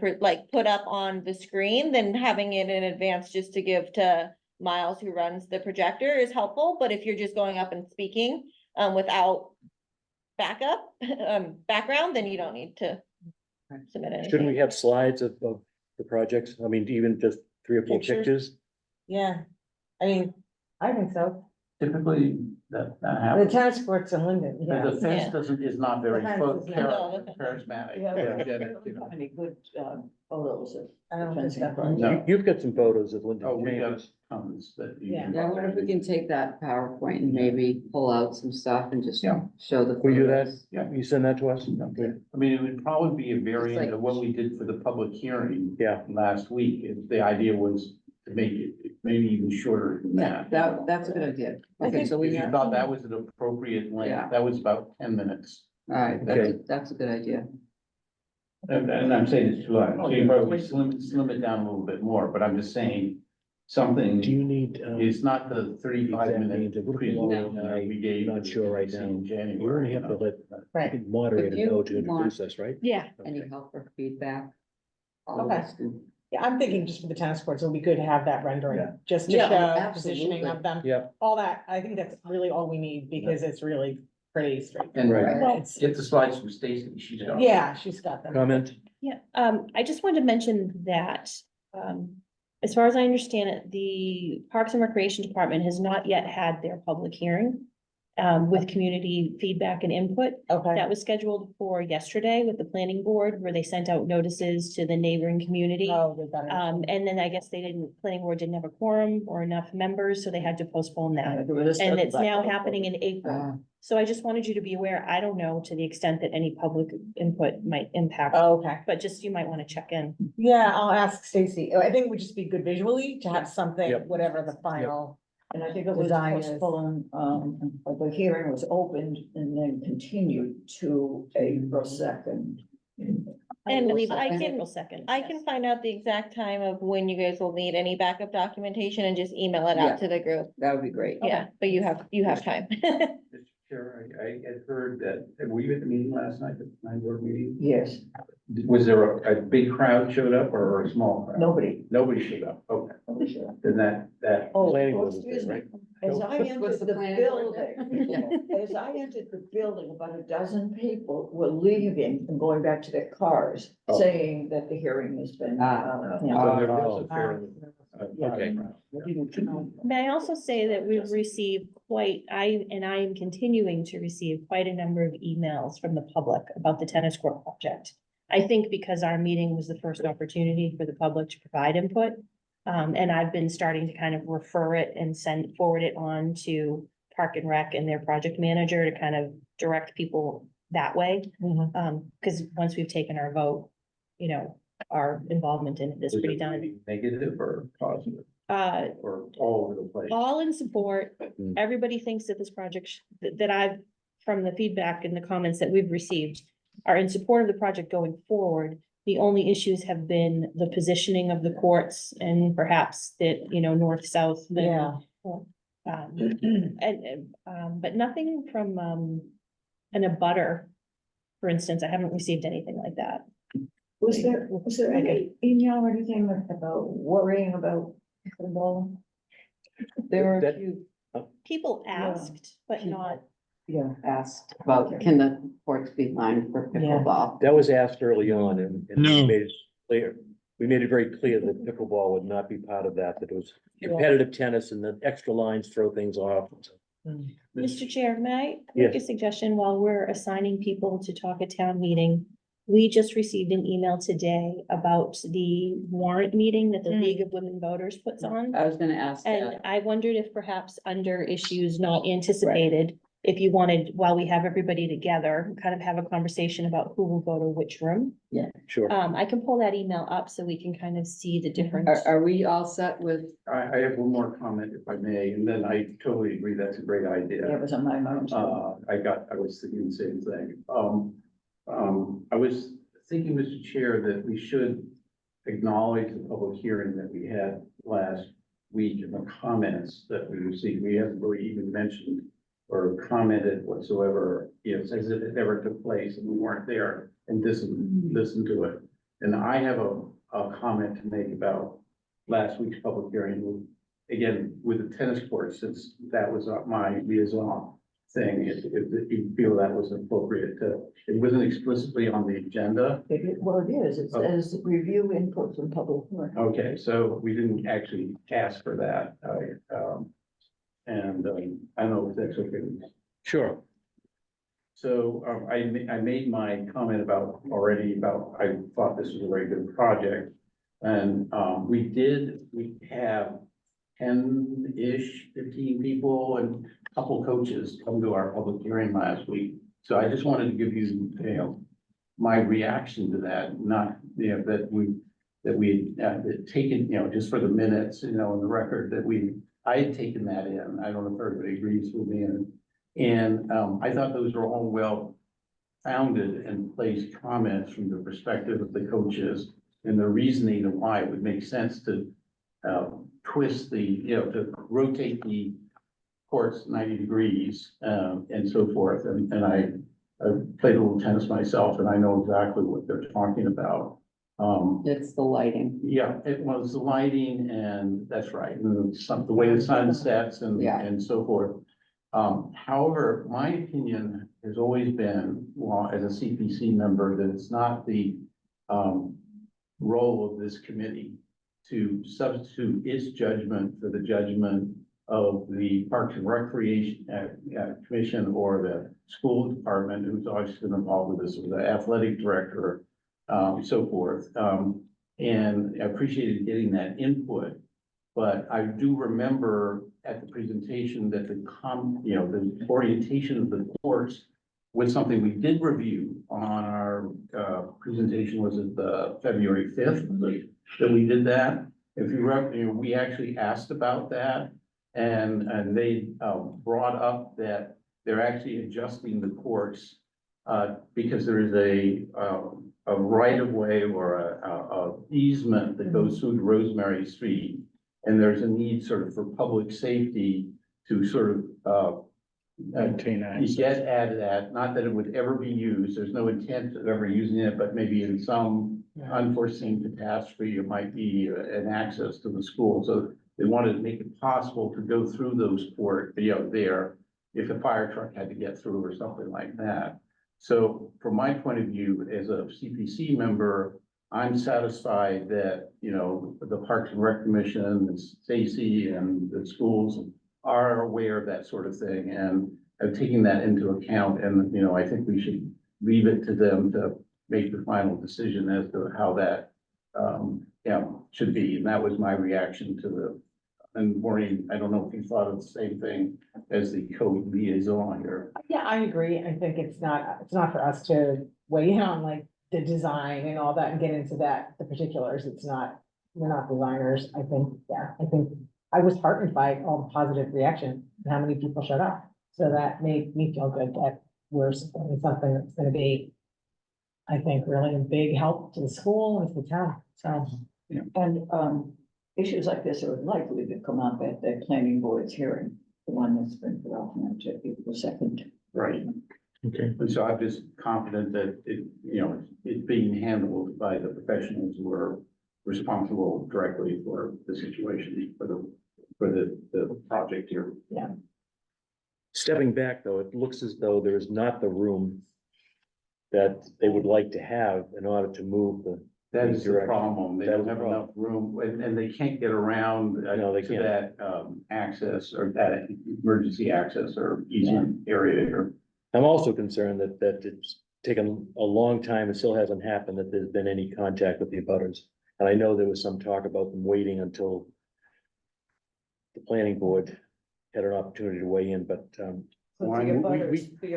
put up on the screen, then having it in advance just to give to Miles, who runs the projector, is helpful, but if you're just going up and speaking, without backup, background, then you don't need to submit anything. Shouldn't we have slides of the projects? I mean, even just 3 or 4 Pictures? pictures? yeah, I mean, I think so, Typically, that the happens. tennis courts in Linden, yeah. The fence Yeah. is not very The fence is not- charismatic. Yeah, energetic, you know. Any good, photos of. I don't think fencing so. project. No. You've got some photos of Linden Oh, we got Chambers. tons that. you Yeah. can- Yeah, I wonder if we can take that PowerPoint and maybe pull out some stuff and just Yeah. show the. Will you do that? photos. Yeah. You send that to us? I mean, it would probably be a variant like- of what we did for the public hearing Yeah, last week. The idea was to make it maybe even shorter than Yeah, that. that's a good idea. I Okay, think- so If we you have, all thought that was an appropriate Yeah. length, that was about 10 minutes. right, Okay. that's a good idea. And I'm saying it's too long, Oh, so you probably slim it down a little bit more, but I'm just saying something, do you need, it's not the 35 exact minute names of what presentation people- that we gave. not sure right now. in January. you only have to you know. let Right, the moderator If you know to introduce want- us, right? Yeah, Any Okay. help or feedback? all Okay. of us can- yeah, I'm thinking just for the tennis courts, it'll be good to have that rendering, Yeah. just to Yeah, show positioning absolutely. of them, Yep. all that, I think that's really all we need, because it's really pretty straight. And Right. It's- get the slides from Stacy, she's got. Yeah, she's got them. Comment? Yeah, I just wanted to mention that, as far as I understand it, the Parks and Recreation Department has not yet had their public hearing with community feedback and input. Okay, That was scheduled for yesterday with the planning board, where they sent out notices to the neighboring community. oh, they've got it. And then I guess planning board didn't have a quorum or enough members, so they had to postpone that. There was a And study it's back now and happening in April. Ah. So I just wanted you to be aware, I don't know to the extent that any public input might impact, Oh, okay, but just you might want to check in. yeah, I'll ask Stacy, I think it would just be good visually to have something, Yep. whatever the final. And I think it was Design is- postponed, but the hearing was opened and then continued to April 2nd. And believe I I can, can- April 2nd. I can find out the exact time of when you guys will need any backup documentation and just email it Yeah. out to the group. That would be great. Yeah, but you have time. Mr. Chair, I had heard that, were you at the meeting last night, the night board meeting? Yes, Was there a big crowd showed up or a small crowd? nobody. Nobody showed up, okay, nobody showed up. then that. Oh, Planning oh, board was excuse there, me. right? As I Was entered the the planning board there? building, as I entered the building, about a dozen people were leaving and going back to their cars, Oh. saying that the hearing has been. Ah. you know, So there Oh, was a fairly- Okay. May I also say that we've received I am continuing to receive quite a number of emails from the public about the tennis court project. I think because our meeting was the first opportunity for the public to provide input. And I've been starting to kind of refer it and forward it on to Park and Rec and their project manager to kind of direct people that way. Because once we've taken our vote, our involvement in it is pretty done. Negative or positive, Uh, or all over the place? all in support. Mm. Everybody thinks that this project, that I've, from the feedback and the comments that we've received, are in support of the project going forward. The only issues have been the positioning of the courts and perhaps that, north, south. Yeah. But nothing from, an abutter. For instance, I haven't received anything like that. Was there any email or anything about worrying about pickleball? There were a That- few, People asked, but not, yeah, asked about, can the courts be lined for pickleball? That was asked early on and we No. made it clear. We made it very clear that pickleball would not be part of that, that it was competitive tennis and the extra lines throw things off. Mr. Chair, may I make a Yes. suggestion while we're assigning people to talk at town meeting? We just received an email today about the warrant meeting that the League of Women Voters puts on. I was gonna ask And that. I wondered if perhaps under issues not anticipated, if you wanted, while we have everybody together, kind of have a conversation about who will go to which room. Sure. I can pull that email up so we can kind of see the different. Are we all set with, I have one more comment if I may, and then I totally agree, that's a great That idea. was on my mind. I was thinking the same thing. I was thinking, Mr. Chair, that we should acknowledge the public hearing that we had last week and the comments that we received. We haven't really even mentioned or commented whatsoever, as if it never took place and we weren't there and listened to it. And I have a comment to make about last week's public hearing, again, with the tennis court, since that was my liaison thing, if you feel that was appropriate to, it wasn't explicitly on the agenda. Well, it is, it says review input from public. Hearing. Okay, so we didn't actually ask for that. I don't know if that's okay. Sure. So I made my comment about I thought this was a very good project. And we have 10-ish, 15 people and a couple coaches come to our public hearing last week. So I just wanted to give you, my reaction to that, not, that we had taken, just for the minutes, in the record I had taken that in. I don't know if everybody agrees with me. And I thought those were all well-founded and placed comments from the perspective of the coaches and the reasoning of why it would make sense to twist to rotate the courts 90 degrees and so forth. And I played a little tennis myself and I know exactly what they're talking about. it's the lighting? Yeah, it was the lighting and that's right, and the way the sun sets Yeah. and so forth. However, my opinion has always been, well, as a CPC member, that it's not the role of this committee to substitute its judgment for the judgment of the Parks and Recreation Commission or the school department, who's always been involved with this, or the athletic director, so forth. And I appreciated getting that input. But I do remember at the presentation that the orientation of the course was something we did review on our presentation. Was it the February 5th that we did that? If you remember, we actually asked about that and they brought up that they're actually adjusting the course because there is a right of way or a easement that goes through Rosemary Street. And there's a need sort of for public safety to sort of Maintain access. get at that, not that it would ever be used, there's no intent of ever using it, but maybe in some unforeseen catastrophe, it might be an access to the school. So they wanted to make it possible to go through those ports, there, if a fire truck had to get through or something like that. So from my point of view, as a CPC member, I'm satisfied that, the Parks and Rec Commission and Stacy and the schools are aware of that sort of thing and have taken that into account. And, I think we should leave it to them to make the final decision as to how that, should be. And that was my reaction to and Maureen, I don't know if you thought of the same thing as the code liaison here. Yeah, I agree. I think it's not for us to weigh in on like the design and all that and get into the particulars. We're not designers. I think I was heartened by all the positive reaction and how many people showed up. So that made me feel good that we're supporting something that's gonna be I think, really a big help to the school and to the town, so. And, issues like this are likely to come up at the planning board's hearing, the one that's been put off now to April 2nd. Right. Okay. And so I'm just confident that it, it's being handled by the professionals who are responsible directly for the situation, for the project here. Stepping back, though, it looks as though there is not the room that they would like to have in order to move the. That is the Direction. problem. They That don't is the have problem. enough room and they can't get around No, they to can't. that access or that emergency access or easement area here. I'm also concerned that it's taken a long time and still hasn't happened, that there's been any contact with the abutters. And I know there was some talk about them waiting until the planning board had an opportunity to weigh in, but, But Why the would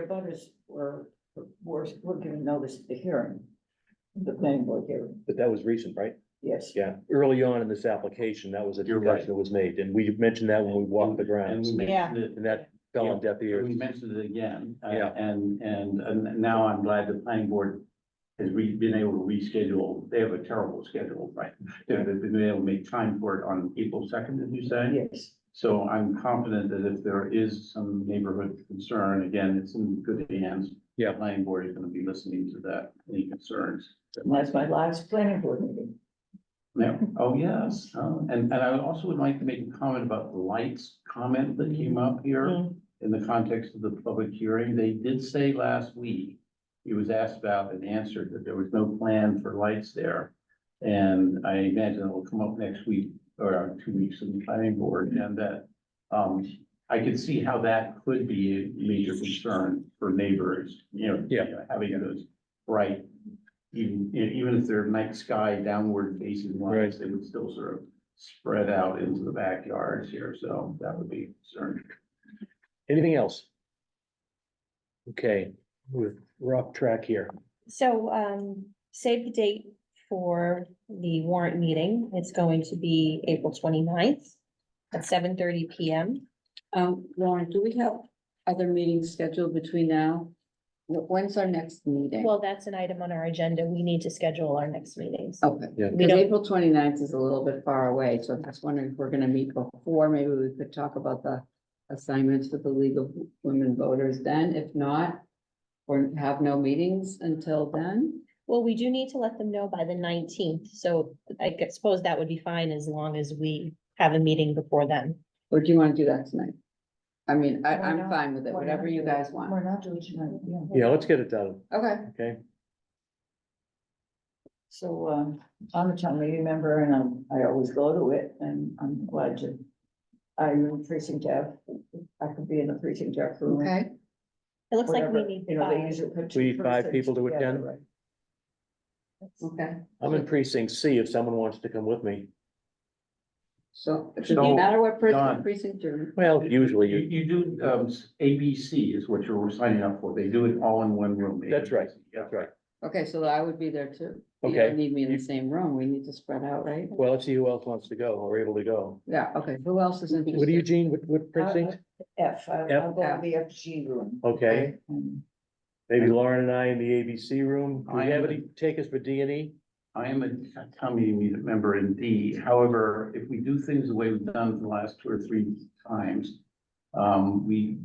abutters were given notice at the hearing, the planning board hearing, but that was recent, right? yes. Yeah, early on in this application, that was a You're right. discussion that was made, and we mentioned that when we walked the And grounds, we Yeah. mentioned it and that fell on deaf And ears. we mentioned it again, Yeah. and now I'm glad the planning board has been able to reschedule. They have a terrible schedule, right? They've been able to make time for it on April 2nd, did you say? Yes. So I'm confident that if there is some neighborhood concern, again, it's in good hands. Yeah. The planning board is gonna be listening to that, any concerns. And that's my last planning board meeting. Yeah, oh, yes, and I also would like to make a comment about the lights comment that came up here in the context of the public hearing. They did say last week, he was asked about and answered that there was no plan for lights there. And I imagine it will come up next week or 2 weeks in the planning board, and that, I could see how that could be a major concern for neighbors, Yeah. having those bright, even if they're night sky downward facing lights, they would still sort of spread out into the backyards here, so that would be a concern. Anything else? Okay, we're off track here. So, save the date for the warrant meeting. It's going to be April 29th at 7:30 PM. Lauren, do we have other meetings scheduled between now? When's our next meeting? Well, that's an item on our agenda. We need to schedule our next meetings. Okay, Yeah. We because don't- April 29th is a little bit far away, so I'm just wondering if we're gonna meet before, maybe we could talk about the assignments for the League of Women Voters then, if not, or have no meetings until then. Well, we do need to let them know by the 19th, so suppose that would be fine as long as we have a meeting before then. Or do you wanna do that tonight? I mean, Why I'm not? fine with it, Why whatever not you do guys it? want. We're not doing it tonight, yeah. Yeah, let's get it done, Okay, okay? So, I'm a town meeting member and I always go to it and I'm glad to. I'm in precinct F. I could be in the precinct F room. okay. It looks like we whatever, need You know, they five. usually put We two need 5 precincts people to together, attend? right? Okay, I'm in precinct C if someone wants to come with me. so it doesn't So, matter what Don. precinct you're in. Well, usually You, you, you do, ABC is what you're signing up for. They do it all in one room. That's right. Yeah. that's right. Okay, so I would be there too. You Okay. don't need me in the same room, we need to spread out, right? Well, let's see who else wants to go or able to go. Yeah, okay, who else is interested? What do you, Gene? What precinct? F, I'll F. go to the FG room. Okay, And maybe Lauren and I in the ABC room. Do we I have am- any takers for D and E? I am a town meeting member in D. However, if we do things the way we've done for the last 2 or 3 times, we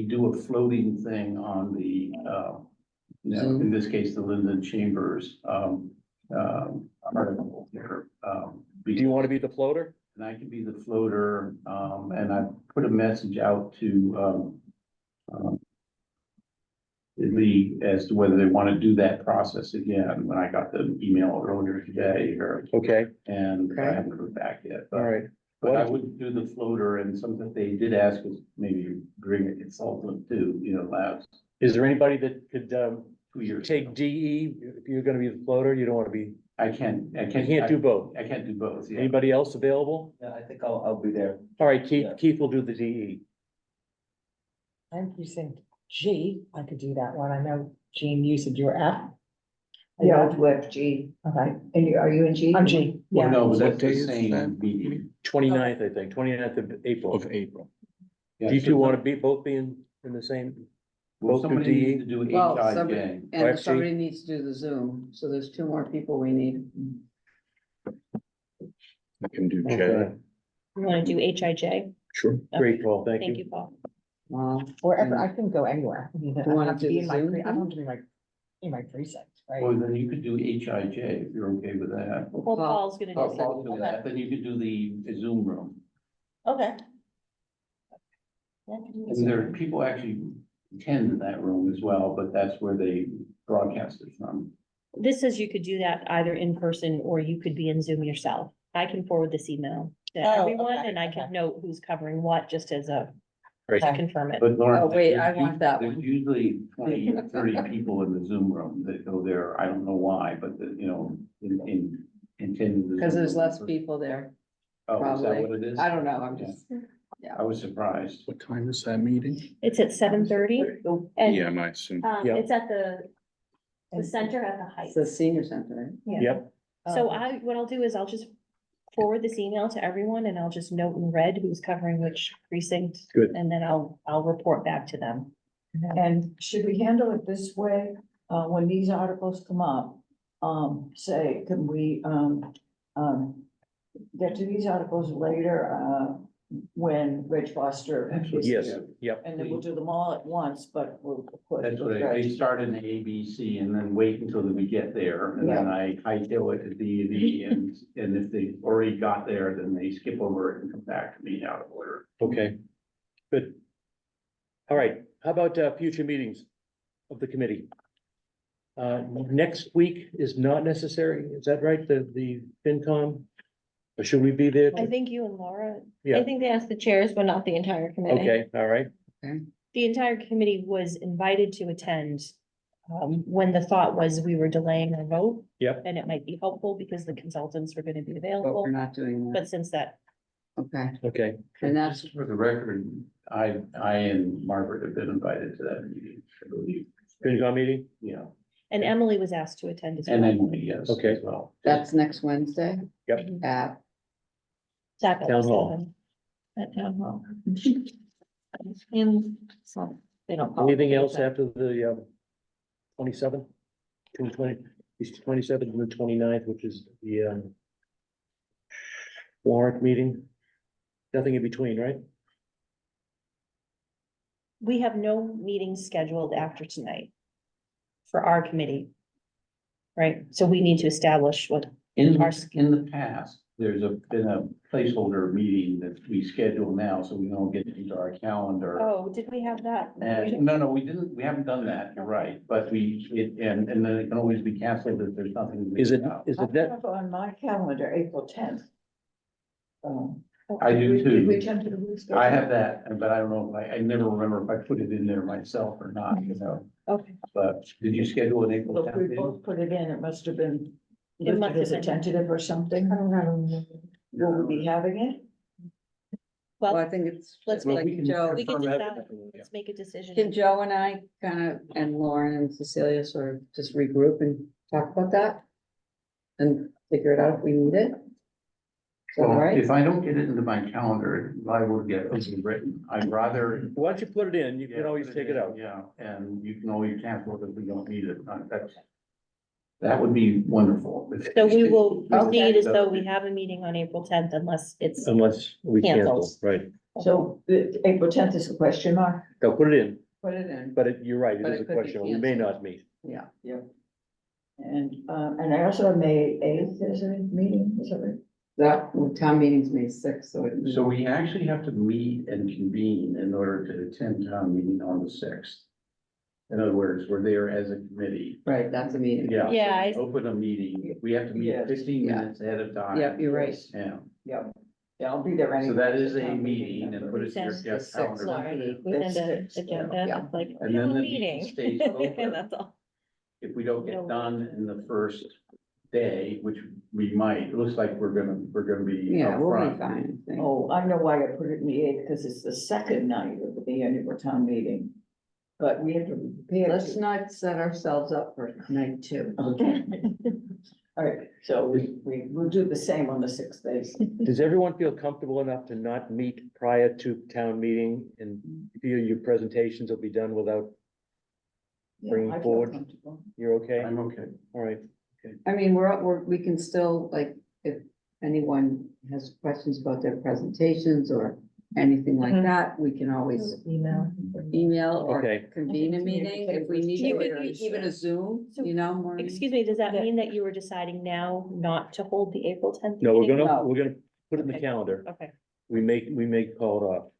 do a floating thing on the, in this case, the Linden Chambers, article here. Do you want to be the floater? And I can be the floater, and I put a message out to, the league as to whether they want to do that process again, when I got the email earlier today, Okay, and I Okay. haven't heard back yet. all right. But I would do the floater, and something they did ask was maybe bring a consultant too, labs Is there anybody that could 2 years. take ago. DE? If you're gonna be the floater, you don't want to be, I can't you can't do both. I can't do both, yeah. Anybody else available? Yeah, I think I'll be there. All right, Keith, Yeah. Keith will do the DE. I'm precinct G, I could do that one. I know, Jean, you said you were F. yeah, I'll do FG. Okay, And are you in G? I'm G, Well, yeah. no, but What that's day the is same that? meeting. 29th, I think, 29th of April. Of April. Yeah, Do you so- two want to both be in the same? Well, Both do somebody DE? needs to do Well, HIJ. somebody, and OFG? somebody needs to do the Zoom, so there's two more people we need. I can do J. Okay. You wanna do HIJ? Sure. Great, Paul, thank Thank you. you, Paul. Wherever, and I can go anywhere. I mean, I You don't wanna have to do be the in my, Zoom I don't thing? have to be in my precinct, right? Well, then you could do HIJ if you're okay with that. Well, Paul's gonna Oh, do Paul, do something. that, then you could do the Zoom room. Okay. And there, people actually attend in that room as well, but that's where they broadcast it from. This says you could do that either in person or you could be in Zoom yourself. I can forward this email to Oh, everyone okay, and I okay. can note who's covering what, just as a, Great. to confirm it. But Lauren. Oh, wait, there's I want that There's one. usually 20 or 30 people in the Zoom room that go there. I don't know why, but in intended. Because there's less people there, Oh, is that probably. what it is? I don't know, I'm Yeah. just, I was surprised. What time is that meeting? It's at 7:30 and Yeah, I assume. Yeah. it's at the center at the it's the Heights. senior center, right? Yeah. Yep, So Um, what I'll do is I'll just forward this email to everyone and I'll just note in red who's covering which precinct. Good. And then I'll report back to them. And should we handle it this way, when these articles come up, say, can we, get to these articles later, when Rich Foster is yes, here? yep. And then we'll do them all at once, but we'll put. That's what I start in A, B, C, and then wait until we get there, and then I hightail it to D and E, and if they already got there, then they skip over it and come back to me out of order. Okay, good. All right, how about future meetings of the committee? Next week is not necessary, is that right, the FinCom? Or should we be there? I think you and Laura, I Yeah, think they asked the chairs, but not the entire committee. okay, all right, The entire committee was invited to attend. When the thought was we were delaying our vote. Yep. And it might be helpful because the consultants were gonna be But available, we're not doing that, but since that, okay, okay. and that's, Just for the record, I and Margaret have been invited to that meeting, I believe. FinCom meeting, Yeah, and Emily was asked to attend as and well. Emily, yes. Okay. As well. that's next Wednesday yep, at, Zach Town hall. Sullivan. At town hall. And so they don't. call it anything else that. after the 27th? 27th and the 29th, which is the warrant meeting? Nothing in between, right? We have no meetings scheduled after tonight. For our committee. Right, so we need to establish what, In Our- the past, been a placeholder meeting that we schedule now, so we don't get into our calendar. oh, did we have that? And no, we didn't, we haven't done that, you're right, but and then it can always be canceled if there's nothing. Is it, out. is I it that, have on my calendar, April 10th. I do Did we too. tend to reschedule? I have that, but I don't know if I never remember if I put it in there myself or not, Okay, but did you schedule an April Look, we 10th meeting? both put it in, it must have been It must listed as a have been. tentative or something. I don't know. Will we be having it? well, I well, think it's. let's like make, Joe, we can confirm decide, everything, yeah. let's make a decision. Can Joe and I kind of, and Lauren and Cecilia sort of just regroup and talk about that? And figure it out if we need it? Is that all Well, right? if I don't get it into my calendar, I will get it written. I'd rather. why don't you put it in, you can Yeah, always put take it out. Yeah, and you can always cancel it if we don't need it. That would be wonderful. So we will Okay. proceed as though we have a meeting on April 10th unless it's, Unless we cancel, Cancels. right, So the April 10th is a question mark? they'll put it in, Put it in, but you're right, it But is it a could be question, we may canceled. not meet. yeah. Yep. And I also have May 8th, there's a meeting, is that right? That, well, town meeting's May 6th, so it. So we actually have to meet and convene in order to attend town meeting on the 6th. In other words, we're there as a committee. Right, that's a meeting. Yeah. Yeah, I- Open a meeting. We have to meet Yes. 15 Yeah. minutes ahead of time. Yep, you're right. Yeah. Yep. Yeah, I'll be there anyway. So that is a meeting and put it in your Send the sixth calendar. line. we send It's- an it's- agenda, yeah. it's like, And we have then a the meeting meeting. stays open. That's all. If we don't No. get done in the first day, which we might, it looks like we're gonna be Yeah, we'll be upfront. fine, I think. Oh, I know why I put it in the 8th, because it's the second night of the annual town meeting. But we have to prepare. Let's not set ourselves up for night two. Okay. All right, so we'll do the same on the 6th days. Does everyone feel comfortable enough to not meet prior to town meeting and feel your presentations will be done without bringing I feel forward? comfortable. You're okay? I'm okay. All right. I mean, we can still, like, if anyone has questions about their presentations or anything like Mhm. that, we can always Email. email or Okay. convene a meeting if we need You to, could or use- even a Zoom, you know, Maureen? Excuse me, does that Yeah. mean that you were deciding now not to hold the April 10th? No, we're meeting? gonna, No. we're gonna put it in the Okay. calendar. Okay. We may call it off.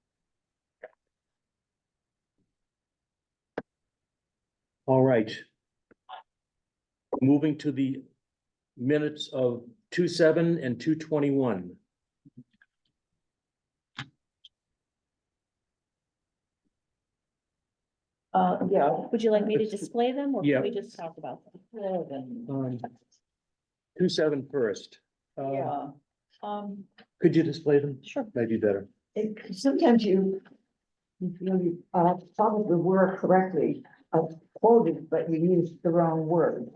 All right. Moving to the minutes of 2/7 and 2/21. Yeah. Would you like me to display them or Yeah. can we just talk about them? 2/7 first. Yeah, Could you display them? Sure. That'd be better. sometimes you feel you, followed the word correctly, quoted, but you used the wrong word.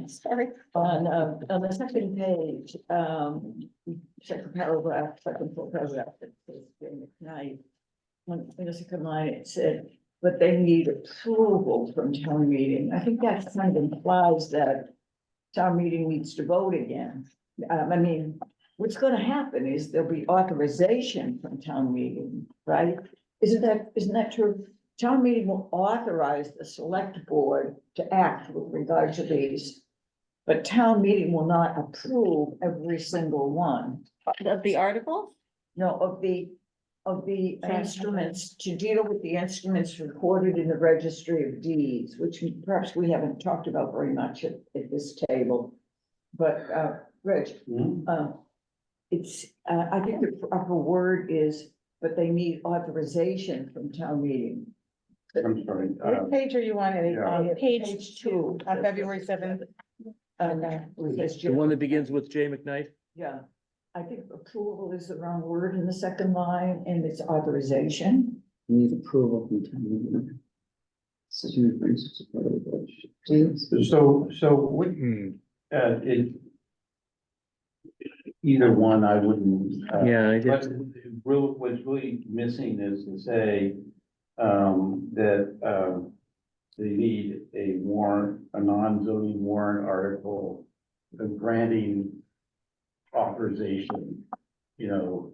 Sorry. On the second page, second paragraph, second full paragraph, it says during the night. On the second line, it said, but they need approval from town meeting. I think that kind of implies that town meeting needs to vote again. I mean, what's gonna happen is there'll be authorization from town meeting, right? Isn't that true? Town meeting will authorize the select board to act with regard to these. But town meeting will not approve every single one. Of the articles? No, of the instruments, to deal with the instruments recorded in the registry of deeds, which perhaps we haven't talked about very much at this table. But, Rich, Hmm? it's, I think the proper word is, but they need authorization from town meeting. I'm sorry. What page are you on? yeah. Page 2. On February 7th? It says The one that begins with J. McKnight? Yeah, I think approval is the wrong word in the second line, and it's authorization. Need approval from town meeting. Decision for instance of the board. Please. So what, it. Either one, I wouldn't. Yeah, I But did. what's really missing is to say, that, they need a warrant, a non-zoning warrant article granting authorization, to,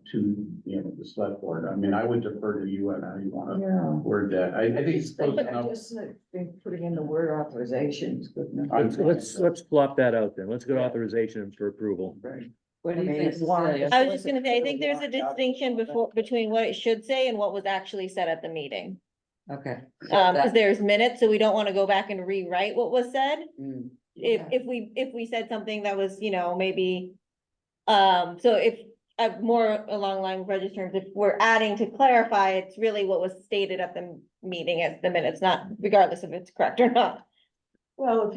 the select board. I mean, I would defer to you on how you wanna Yeah. word that. I think it's close I enough. just think putting in the word authorization is good enough. Let's flop that out then. Let's get authorization for approval. Right. What do you I mean, think, it's warrant. Cecilia? I was just gonna say, I think there's a distinction between what it should say and what was actually said at the meeting. Okay. Cause there's minutes, so we don't wanna go back and rewrite what was said. Mm, If we said something that was, maybe. So if, more along the line of Reggie's terms, if we're adding to clarify, it's really what was stated at the meeting as the minutes, not regardless if it's correct or not. Well,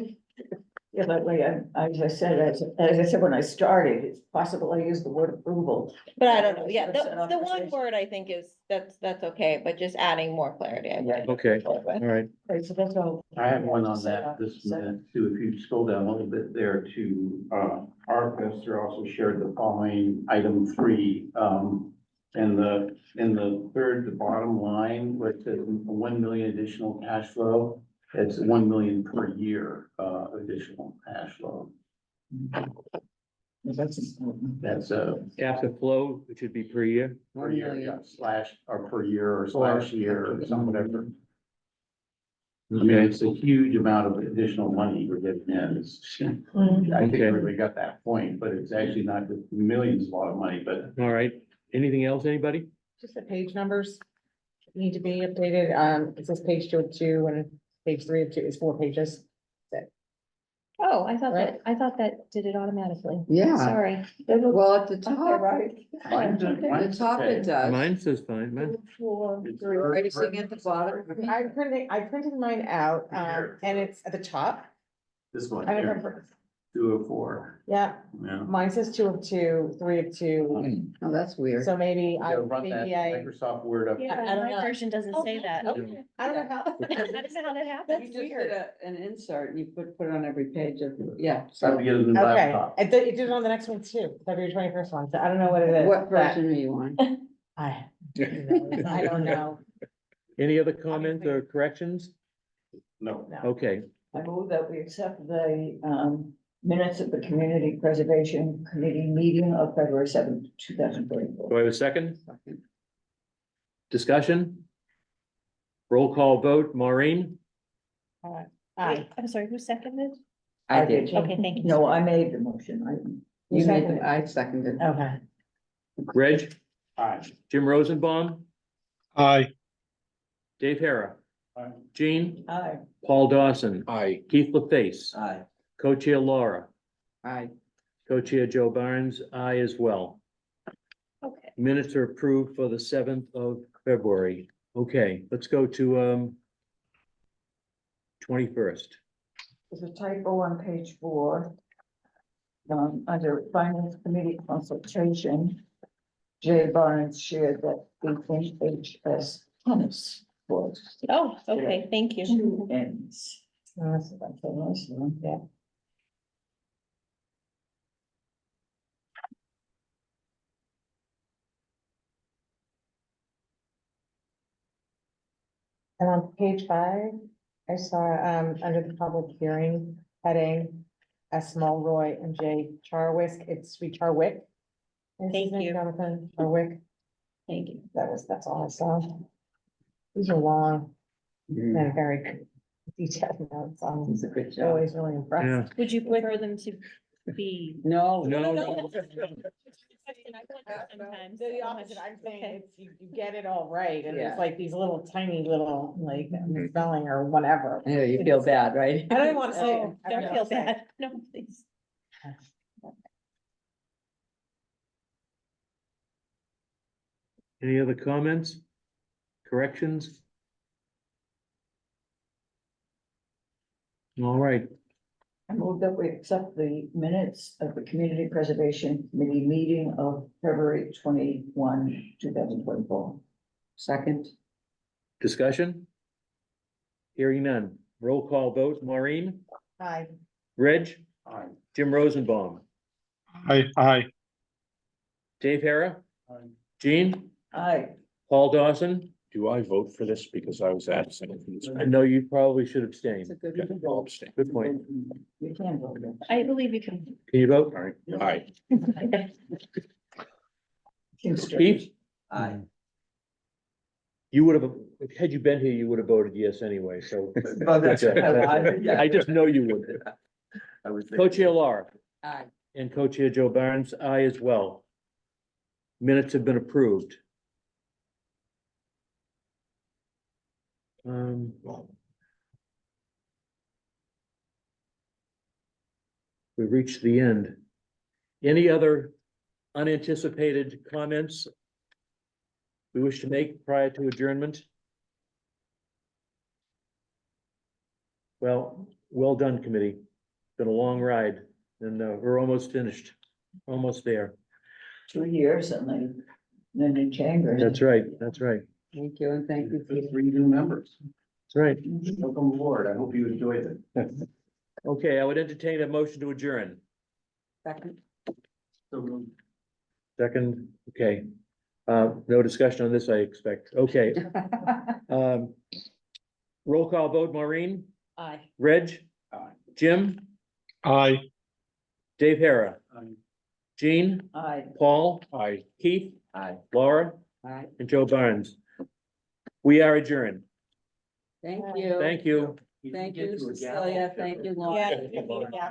yeah, but like, as I said when I started, it's possible I used the word approval. But I don't know, yeah, That's an the one authorization. word I think is, that's okay, but just adding more clarity. I think. Okay, all right. Right, so that's all. I have one on that, this minute too, if you scroll down a little bit there to, Arthur also shared the following item 3. In the third, the bottom line, where it says 1 million additional cash flow, it's 1 million per year, additional cash flow. That's important. That's After flow, it should be per year. per year, yeah, slash, or per year, or slash year, or some whatever. I mean, it's a huge amount of additional money we're getting in. I think Okay. everybody got that point, but it's actually not, millions, a lot of money, but All right. Anything else, anybody? Just the page numbers need to be updated. It says page 2 of 2 and page 3 of 2 is 4 pages. Oh, Right. I thought that did it automatically. Yeah. Sorry. well, at the Okay, top, right. mine's, at the mine's top okay. it does. Mine says fine, man. Are you seeing at the bottom? I printed mine out, and it's at the top. This one I don't here, remember. 2 of 4, Yeah, yeah. mine says 2 of 2, 3 of 2, Oh, that's weird. so maybe You gotta run that maybe I Microsoft Word up. Yeah, I don't my know. version doesn't say that. Okay. I don't know how. I don't know how that You happens. just did an insert, and you put it on every page of, yeah, Time to so get a new Okay, laptop. it did it on the next one too, February 21st one, so I don't know what it is. what but version are you on? I don't know. Any other comments or corrections? No. Okay, I move that we accept the minutes of the Community Preservation Committee meeting of February 7th, 2024. do I have a second? Discussion? Roll call vote, Maureen? Wait, I'm sorry, who seconded? I did. Okay, thank you. No, I made the motion. You made, seconded. I seconded. Okay. Reg? Aye. Jim Rosenbaum? Aye. Dave Hara? Aye. Jean? Aye. Paul Dawson? Aye. Keith LaFace? Aye. Co-chair Laura? Aye. Co-chair Joe Barnes, aye as well. Okay. Minutes are approved for the 7th of February. Okay, let's go to 21st. There's a typo on page 4. Under Finance Committee consultation, Jay Barnes shared that the NHS tennis was Oh, okay, thank you. 2 ends. That's a nice one, yeah. And on page 5, I saw, under the public hearing heading, S. Mulroy and J. Charwick, it's Charwick. Is his Thank name you. Jonathan Charwick? Thank you. That's all I saw. These are long Mm, and very detailed notes. I'm It's a good job. always really impressed. Yeah. Would you prefer them to be? No. No, Sometimes. The opposite, I'm saying, Okay. it's, you get it all right, and Yeah. it's like these little tiny little, like, misspelling or whatever. Yeah, you feel bad, right? I don't even wanna say it. Oh, I don't wanna feel say it. bad. No, please. Any other comments? Corrections? All right, I move that we accept the minutes of the Community Preservation Committee meeting of February 21, 2024. Second. discussion? Hearing none. Roll call vote, Maureen? Hi. Reg? Aye. Jim Rosenbaum? Aye. Dave Hara? Aye. Jean? Aye. Paul Dawson? Do I vote for this because I was absent from this? I know you probably should abstain. It's a good. Okay, I'll abstain. Good point. You can vote. yes. I believe you can. Can you vote? All right, aye. Keith? Aye. You would have, had you been here, you would have voted yes anyway, so. Oh, that's right. I just know you would. I was there. Co-chair Laura Aye. and co-chair Joe Barnes, aye as well. Minutes have been approved. We reached the end. Any other unanticipated comments we wish to make prior to adjournment? Well done, committee. Been a long ride and we're almost finished, almost there. 2 years and then in Chambers. That's right, that's right, Thank you, and thank you. The 3 new members. that's right. Welcome aboard. I hope you enjoyed it. Okay, I would entertain a motion to adjourn. Second. Second, okay. No discussion on this, I expect. Okay. Roll call vote, Maureen, Aye. Reg, Aye. Jim, Aye. Dave Hara, Aye. Jean, Aye. Paul, Aye. Keith, Aye. Laura, Aye. and Joe Barnes. We are adjourned. Thank you. Thank you. Thank you, Cecilia. Thank you, Laura. Yeah.